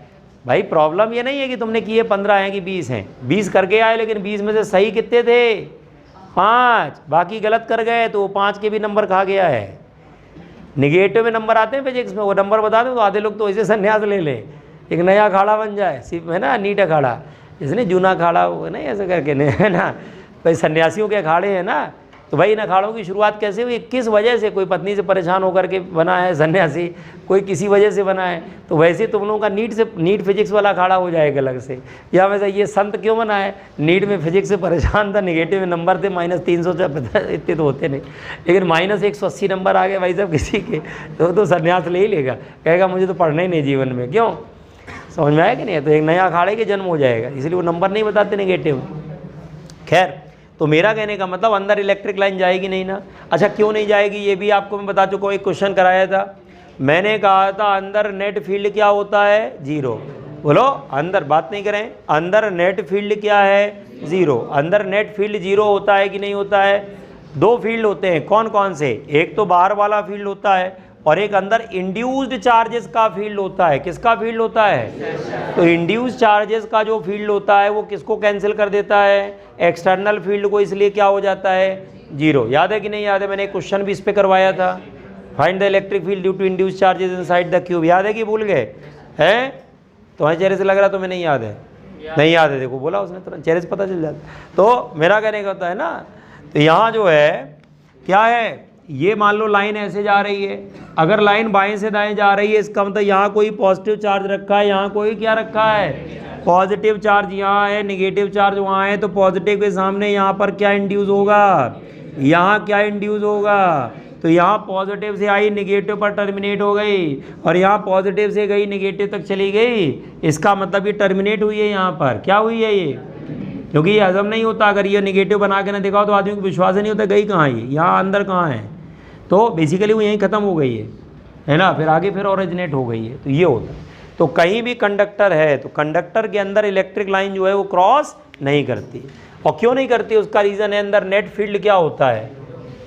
भाई। प्रॉब्लम ये नहीं है कि तुमने किए 15 हैं कि 20 हैं, 20 करके आए, लेकिन 20 में से सही कितने थे, 5, बाकी गलत कर गए, तो 5 के भी नंबर खा गया है। निगेटिव में नंबर आते हैं फिजिक्स में, वो नंबर बता दें तो आधे लोग तो ऐसे संन्यास ले ले, एक नया अखाड़ा बन जाए, सिर्फ है ना नीट अखाड़ा, इसने जूना अखाड़ा वो नहीं ऐसे करके नहीं, है ना भाई, सन्यासियों के अखाड़े हैं ना, तो भाई इन अखाड़ों की शुरुआत कैसे हुई, किस वजह से, कोई पत्नी से परेशान होकर के बना है सन्यासी, कोई किसी वजह से बना है। तो वैसे तुम लोगों का नीट फिजिक्स वाला अखाड़ा हो जाएगा अलग से। या वैसे ये संत क्यों बना है, नीट में फिजिक्स से परेशान था, निगेटिव में नंबर थे -300 इतने तो होते नहीं, लेकिन -180 नंबर आ गए भाई साहब किसी के, तो संन्यास ले ही लेगा, कहेगा मुझे तो पढ़ना ही नहीं जीवन में। क्यों, समझ में आया कि नहीं। तो एक नया अखाड़े के जन्म हो जाएगा, इसलिए वो नंबर नहीं बताते नेगेटिव। खैर, तो मेरा कहने का मतलब अंदर इलेक्ट्रिक लाइन जाएगी नहीं ना। अच्छा, क्यों नहीं जाएगी ये भी आपको मैं बता चुका हूँ। एक क्वेश्चन कराया था, मैंने कहा था अंदर नेट फील्ड क्या होता है, 0। बोलो, अंदर बात नहीं करें, अंदर नेट फील्ड क्या है, 0। अंदर नेट फील्ड 0 होता है कि नहीं होता है। 2 फील्ड होते हैं, कौन कौन से, एक तो बाहर वाला फील्ड होता है और एक अंदर इंड्यूस्ड चार्जेस का फील्ड होता है। किसका फील्ड होता है, तो इंड्यूस्ड चार्जेस का जो फील्ड होता है वो किसको कैंसिल कर देता है, एक्सटर्नल फील्ड को, इसलिए क्या हो जाता है, 0। याद है कि नहीं याद है, मैंने एक क्वेश्चन भी इस पे करवाया था, find the electric field due to induced charges inside the cube. याद है कि भूल गए हैं, तुम्हारे चेहरे से लग रहा तुम्हें नहीं याद है, नहीं याद है, देखो बोला उसने, तुरंत चेहरे से पता चल जाता। तो मेरा कहने का होता है ना, तो यहाँ जो है क्या है, ये मान लो लाइन ऐसे जा रही है, अगर लाइन बाएं से दाएं जा रही है, इसका मतलब यहाँ कोई पॉजिटिव चार्ज रखा है, यहाँ कोई क्या रखा है, पॉजिटिव चार्ज यहाँ है, निगेटिव चार्ज वहाँ है। तो पॉजिटिव के सामने यहाँ पर क्या इंड्यूस होगा, यहाँ क्या इंड्यूस होगा, तो यहाँ पॉजिटिव से आई निगेटिव पर टर्मिनेट हो गई, और यहाँ पॉजिटिव से गई निगेटिव तक चली गई। इसका मतलब ये टर्मिनेट हुई है, यहाँ पर क्या हुई है ये, क्योंकि ये हजम नहीं होता। अगर ये निगेटिव बना के ना दिखाओ तो आदमी को विश्वास ही नहीं होता, गई कहाँ ये, यहाँ अंदर कहाँ है। तो बेसिकली वो यहीं ख़त्म हो गई है ना, फिर आगे फिर ओरिजिनेट हो गई है। तो ये होता है। तो कहीं भी कंडक्टर है तो कंडक्टर के अंदर इलेक्ट्रिक लाइन जो है वो क्रॉस नहीं करती। और क्यों नहीं करती, उसका रीज़न है अंदर नेट फील्ड क्या होता है,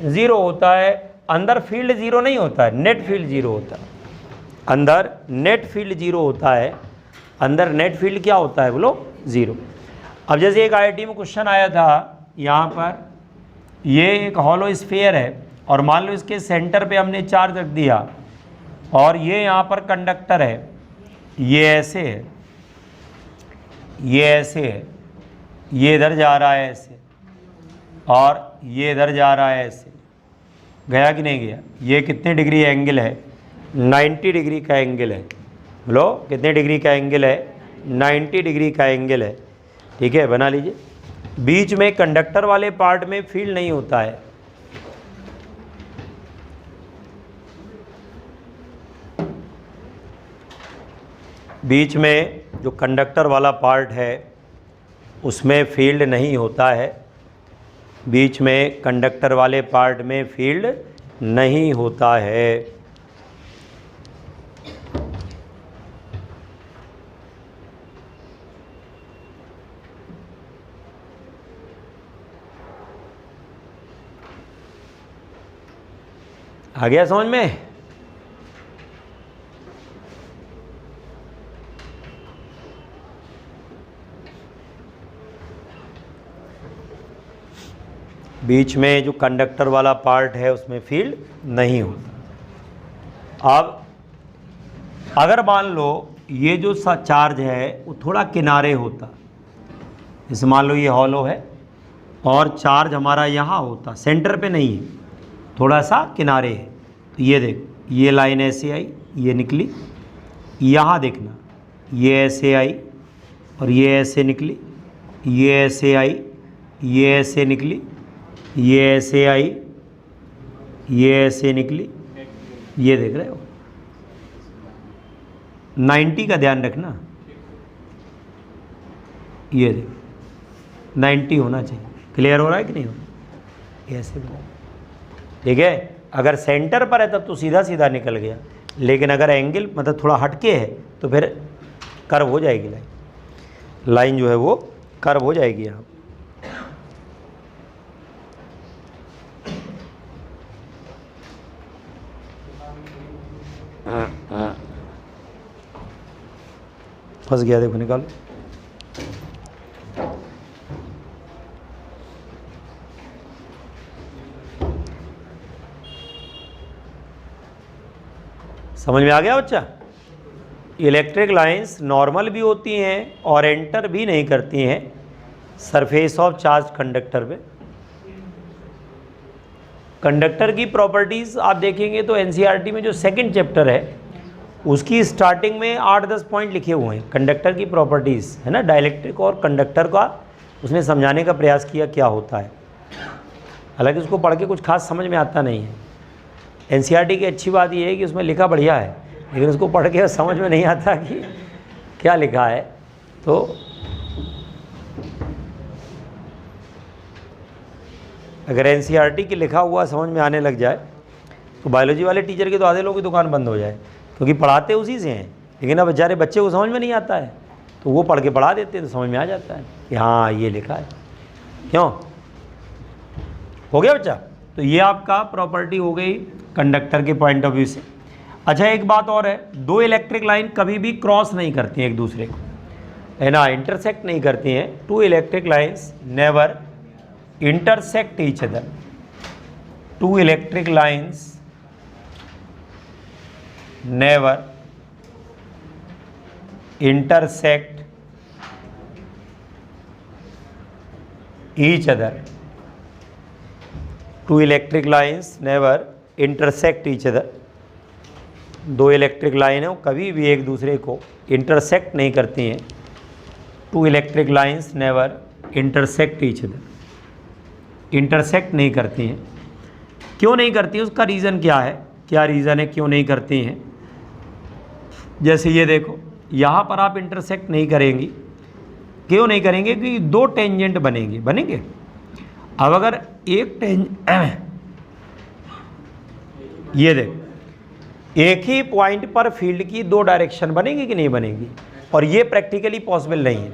0 होता है। अंदर फील्ड 0 नहीं होता है, नेट फील्ड 0 होता है। अंदर नेट फील्ड 0 होता है, अंदर नेट फील्ड क्या होता है, बोलो 0। अब जैसे एक IIT में क्वेश्चन आया था, यहाँ पर ये एक हॉलो स्फीयर है और मान लो इसके सेंटर पे हमने चार्ज रख दिया और ये यहाँ पर कंडक्टर है, ये ऐसे है, ये ऐसे है, ये इधर जा रहा है ऐसे, और ये इधर जा रहा है ऐसे, गया कि नहीं गया। ये कितने डिग्री एंगल है, 90 डिग्री का एंगल है। बोलो कितने डिग्री का एंगल है, 90 डिग्री का एंगल है। ठीक है, बना लीजिए। बीच में कंडक्टर वाले पार्ट में फील्ड नहीं होता है, बीच में जो कंडक्टर वाला पार्ट है उसमें फील्ड नहीं होता है, बीच में कंडक्टर वाले पार्ट में फील्ड नहीं होता है। आ गया समझ में। बीच में जो कंडक्टर वाला पार्ट है उसमें फील्ड नहीं होता। अब अगर मान लो ये जो चार्ज है वो थोड़ा किनारे होता, जैसे मान लो ये हॉलो है और चार्ज हमारा यहाँ होता, सेंटर पे नहीं है, थोड़ा सा किनारे है। तो ये देख, ये लाइन ऐसे आई, ये निकली, यहाँ देखना, ये ऐसे आई और ये ऐसे निकली, ये ऐसे आई, ये ऐसे निकली, ये ऐसे आई, ये ऐसे निकली, ये देख रहे हो। 90 का ध्यान रखना, ये देख 90 होना चाहिए। क्लियर हो रहा है कि नहीं हो रहा, ऐसे बना। ठीक है, अगर सेंटर पर है तब तो सीधा सीधा निकल गया, लेकिन अगर एंगल मतलब थोड़ा हटके है तो फिर कर्व हो जाएगी लाइन, लाइन जो है वो कर्व हो जाएगी यहाँ। फंस गया, देखो निकालो। समझ में आ गया बच्चा। इलेक्ट्रिक लाइंस नॉर्मल भी होती हैं और एंटर भी नहीं करती हैं सरफेस ऑफ चार्ज कंडक्टर पे। कंडक्टर की प्रॉपर्टीज़ आप देखेंगे तो एनसीईआरटी में जो सेकंड चैप्टर है उसकी स्टार्टिंग में 8-10 पॉइंट लिखे हुए हैं कंडक्टर की प्रॉपर्टीज़, है ना। डाइलेक्ट्रिक और कंडक्टर का उसने समझाने का प्रयास किया क्या होता है। हालांकि उसको पढ़ के कुछ खास समझ में आता नहीं है। एनसीईआरटी की अच्छी बात यह है कि उसमें लिखा बढ़िया है, लेकिन उसको पढ़ के समझ में नहीं आता कि क्या लिखा है। तो अगर एनसीईआरटी की लिखा हुआ समझ में आने लग जाए तो बायोलॉजी वाले टीचर के तो आधे लोगों की दुकान बंद हो जाए, क्योंकि पढ़ाते उसी से हैं। लेकिन अब बेचारे बच्चे को समझ में नहीं आता है तो वो पढ़ के पढ़ा देते हैं तो समझ में आ जाता है कि हाँ ये लिखा है। क्यों हो गया बच्चा? तो ये आपका प्रॉपर्टी हो गई कंडक्टर के पॉइंट ऑफ व्यू से। अच्छा एक बात और है, दो इलेक्ट्रिक लाइन कभी भी क्रॉस नहीं करती हैं एक दूसरे को, है ना, इंटरसेक्ट नहीं करती हैं। Two electric lines never intersect each other. Two electric lines never intersect each other. Two electric lines never intersect each other. दो इलेक्ट्रिक लाइन है वो कभी भी एक दूसरे को इंटरसेक्ट नहीं करती हैं। Two electric lines never intersect each other, intersect नहीं करती हैं। क्यों नहीं करती हैं उसका रीज़न क्या है, क्या रीज़न है क्यों नहीं करती हैं? जैसे ये देखो यहाँ पर आप इंटरसेक्ट नहीं करेंगी, क्यों नहीं करेंगे? क्योंकि दो टेंजेंट बनेंगे। अब अगर एक ये देखो एक ही पॉइंट पर फील्ड की दो डायरेक्शन बनेगी कि नहीं बनेगी? और ये प्रैक्टिकली पॉसिबल नहीं है।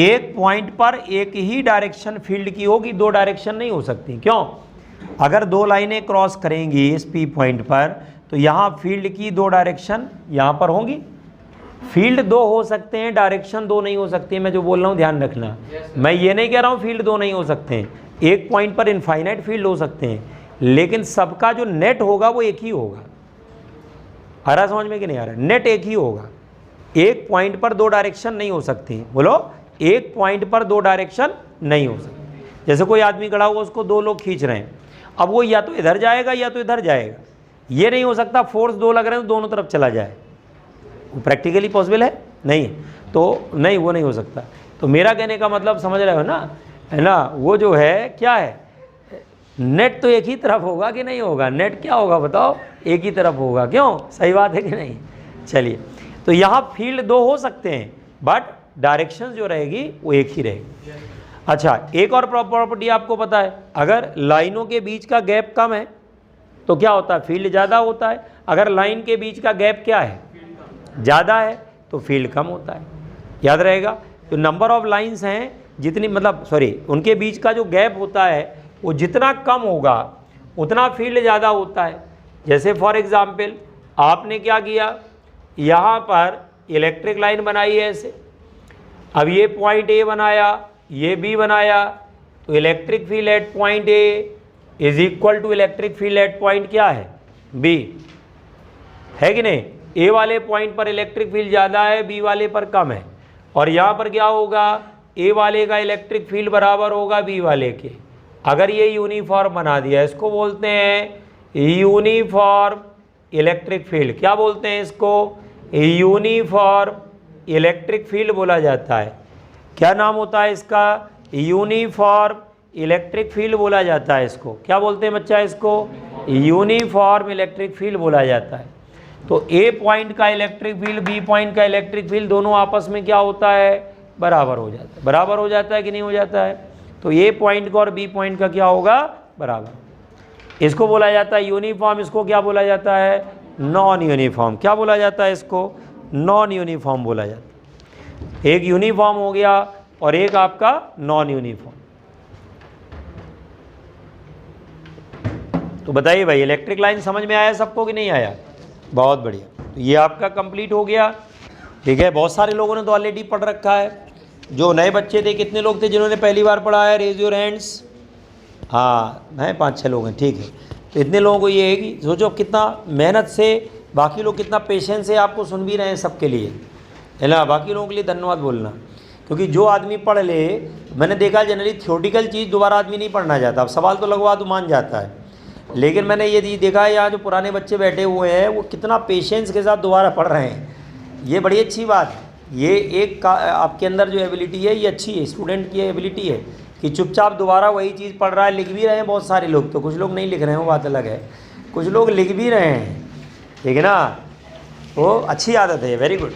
एक पॉइंट पर एक ही डायरेक्शन फील्ड की होगी, दो डायरेक्शन नहीं हो सकती। क्यों? अगर दो लाइनें क्रॉस करेंगी इस पी पॉइंट पर तो यहाँ फील्ड की दो डायरेक्शन यहाँ पर होंगी। फील्ड दो हो सकते हैं, डायरेक्शन दो नहीं हो सकती। मैं जो बोल रहा हूँ ध्यान रखना, मैं ये नहीं कह रहा हूँ फील्ड दो नहीं हो सकते हैं। एक पॉइंट पर इनफाइनाइट फील्ड हो सकते हैं, लेकिन सबका जो नेट होगा वो एक ही होगा। आ रहा समझ में कि नहीं आ रहा? नेट एक ही होगा। एक पॉइंट पर दो डायरेक्शन नहीं हो सकती। बोलो, एक पॉइंट पर दो डायरेक्शन नहीं हो सकती। जैसे कोई आदमी खड़ा हुआ, उसको दो लोग खींच रहे हैं, अब वो या तो इधर जाएगा या तो इधर जाएगा। ये नहीं हो सकता फोर्स दो लग रहे हैं तो दोनों तरफ चला जाए। वो प्रैक्टिकली पॉसिबल है नहीं, तो नहीं, वो नहीं हो सकता। तो मेरा कहने का मतलब समझ रहे हो ना, है ना? वो जो है क्या है, नेट तो एक ही तरफ होगा कि नहीं होगा? नेट क्या होगा बताओ? एक ही तरफ होगा। क्यों? सही बात है कि नहीं? चलिए, तो यहाँ फील्ड दो हो सकते हैं बट डायरेक्शन जो रहेगी वो एक ही रहेगी। अच्छा, एक और प्रॉपर्टी आपको पता है, अगर लाइनों के बीच का गैप कम है तो क्या होता है? फील्ड ज़्यादा होता है। अगर लाइन के बीच का गैप क्या है? ज़्यादा है, तो फील्ड कम होता है। याद रहेगा? तो नंबर ऑफ लाइंस हैं जितनी, मतलब सॉरी, उनके बीच का जो गैप होता है वो जितना कम होगा उतना फील्ड ज़्यादा होता है। जैसे फॉर एग्जाम्पल आपने क्या किया, यहाँ पर इलेक्ट्रिक लाइन बनाई है ऐसे, अब ये पॉइंट ए बनाया, ये बी बनाया, तो electric field at point A is equal to electric field at point क्या है? बी, है कि नहीं? ए वाले पॉइंट पर इलेक्ट्रिक फील्ड ज़्यादा है, बी वाले पर कम है। और यहाँ पर क्या होगा? ए वाले का इलेक्ट्रिक फील्ड बराबर होगा बी वाले के। अगर ये यूनिफॉर्म बना दिया, इसको बोलते हैं यूनिफॉर्म इलेक्ट्रिक फील्ड। क्या बोलते हैं इसको? यूनिफॉर्म इलेक्ट्रिक फील्ड बोला जाता है। क्या नाम होता है इसका? यूनिफॉर्म इलेक्ट्रिक फील्ड बोला जाता है इसको। क्या बोलते हैं बच्चा इसको? यूनिफॉर्म इलेक्ट्रिक फील्ड बोला जाता है। तो ए पॉइंट का इलेक्ट्रिक फील्ड, बी पॉइंट का इलेक्ट्रिक फील्ड दोनों आपस में क्या होता है? बराबर हो जाता है। बराबर हो जाता है कि नहीं हो जाता है? तो ए पॉइंट का और बी पॉइंट का क्या होगा? बराबर। इसको बोला जाता है यूनिफॉर्म। इसको क्या बोला जाता है? Non uniform. क्या बोला जाता है इसको? नॉन यूनिफॉर्म बोला जाता है। एक यूनिफॉर्म हो गया और एक आपका नॉन यूनिफॉर्म। तो बताइए भाई, इलेक्ट्रिक लाइन समझ में आया सबको कि नहीं आया? बहुत बढ़िया। तो ये आपका कंप्लीट हो गया। ठीक है, बहुत सारे लोगों ने तो ऑलरेडी पढ़ रखा है। जो नए बच्चे थे, कितने लोग थे जिन्होंने पहली बार पढ़ा है? Raise your hands. हाँ, हैं 5-6 लोग हैं। ठीक है, तो इतने लोगों को ये है कि सोचो कितना मेहनत से, बाकी लोग कितना पेशेंस से आपको सुन भी रहे हैं सबके लिए, है ना? बाकी लोगों के लिए धन्यवाद बोलना, क्योंकि जो आदमी पढ़ ले, मैंने देखा जनरली थ्योरेटिकल चीज़ दोबारा आदमी नहीं पढ़ना चाहता। अब सवाल तो लगवा तो मान जाता है, लेकिन मैंने ये देखा है यहाँ जो पुराने बच्चे बैठे हुए हैं वो कितना पेशेंस के साथ दोबारा पढ़ रहे हैं, ये बड़ी अच्छी बात है। ये एक आपके अंदर जो एबिलिटी है ये अच्छी है, स्टूडेंट की एबिलिटी है कि चुपचाप दोबारा वही चीज़ पढ़ रहा है। लिख भी रहे हैं बहुत सारे लोग, तो कुछ लोग नहीं लिख रहे हैं वो बात अलग है, कुछ लोग लिख भी रहे हैं, ठीक है ना, वो अच्छी आदत है, वेरी गुड।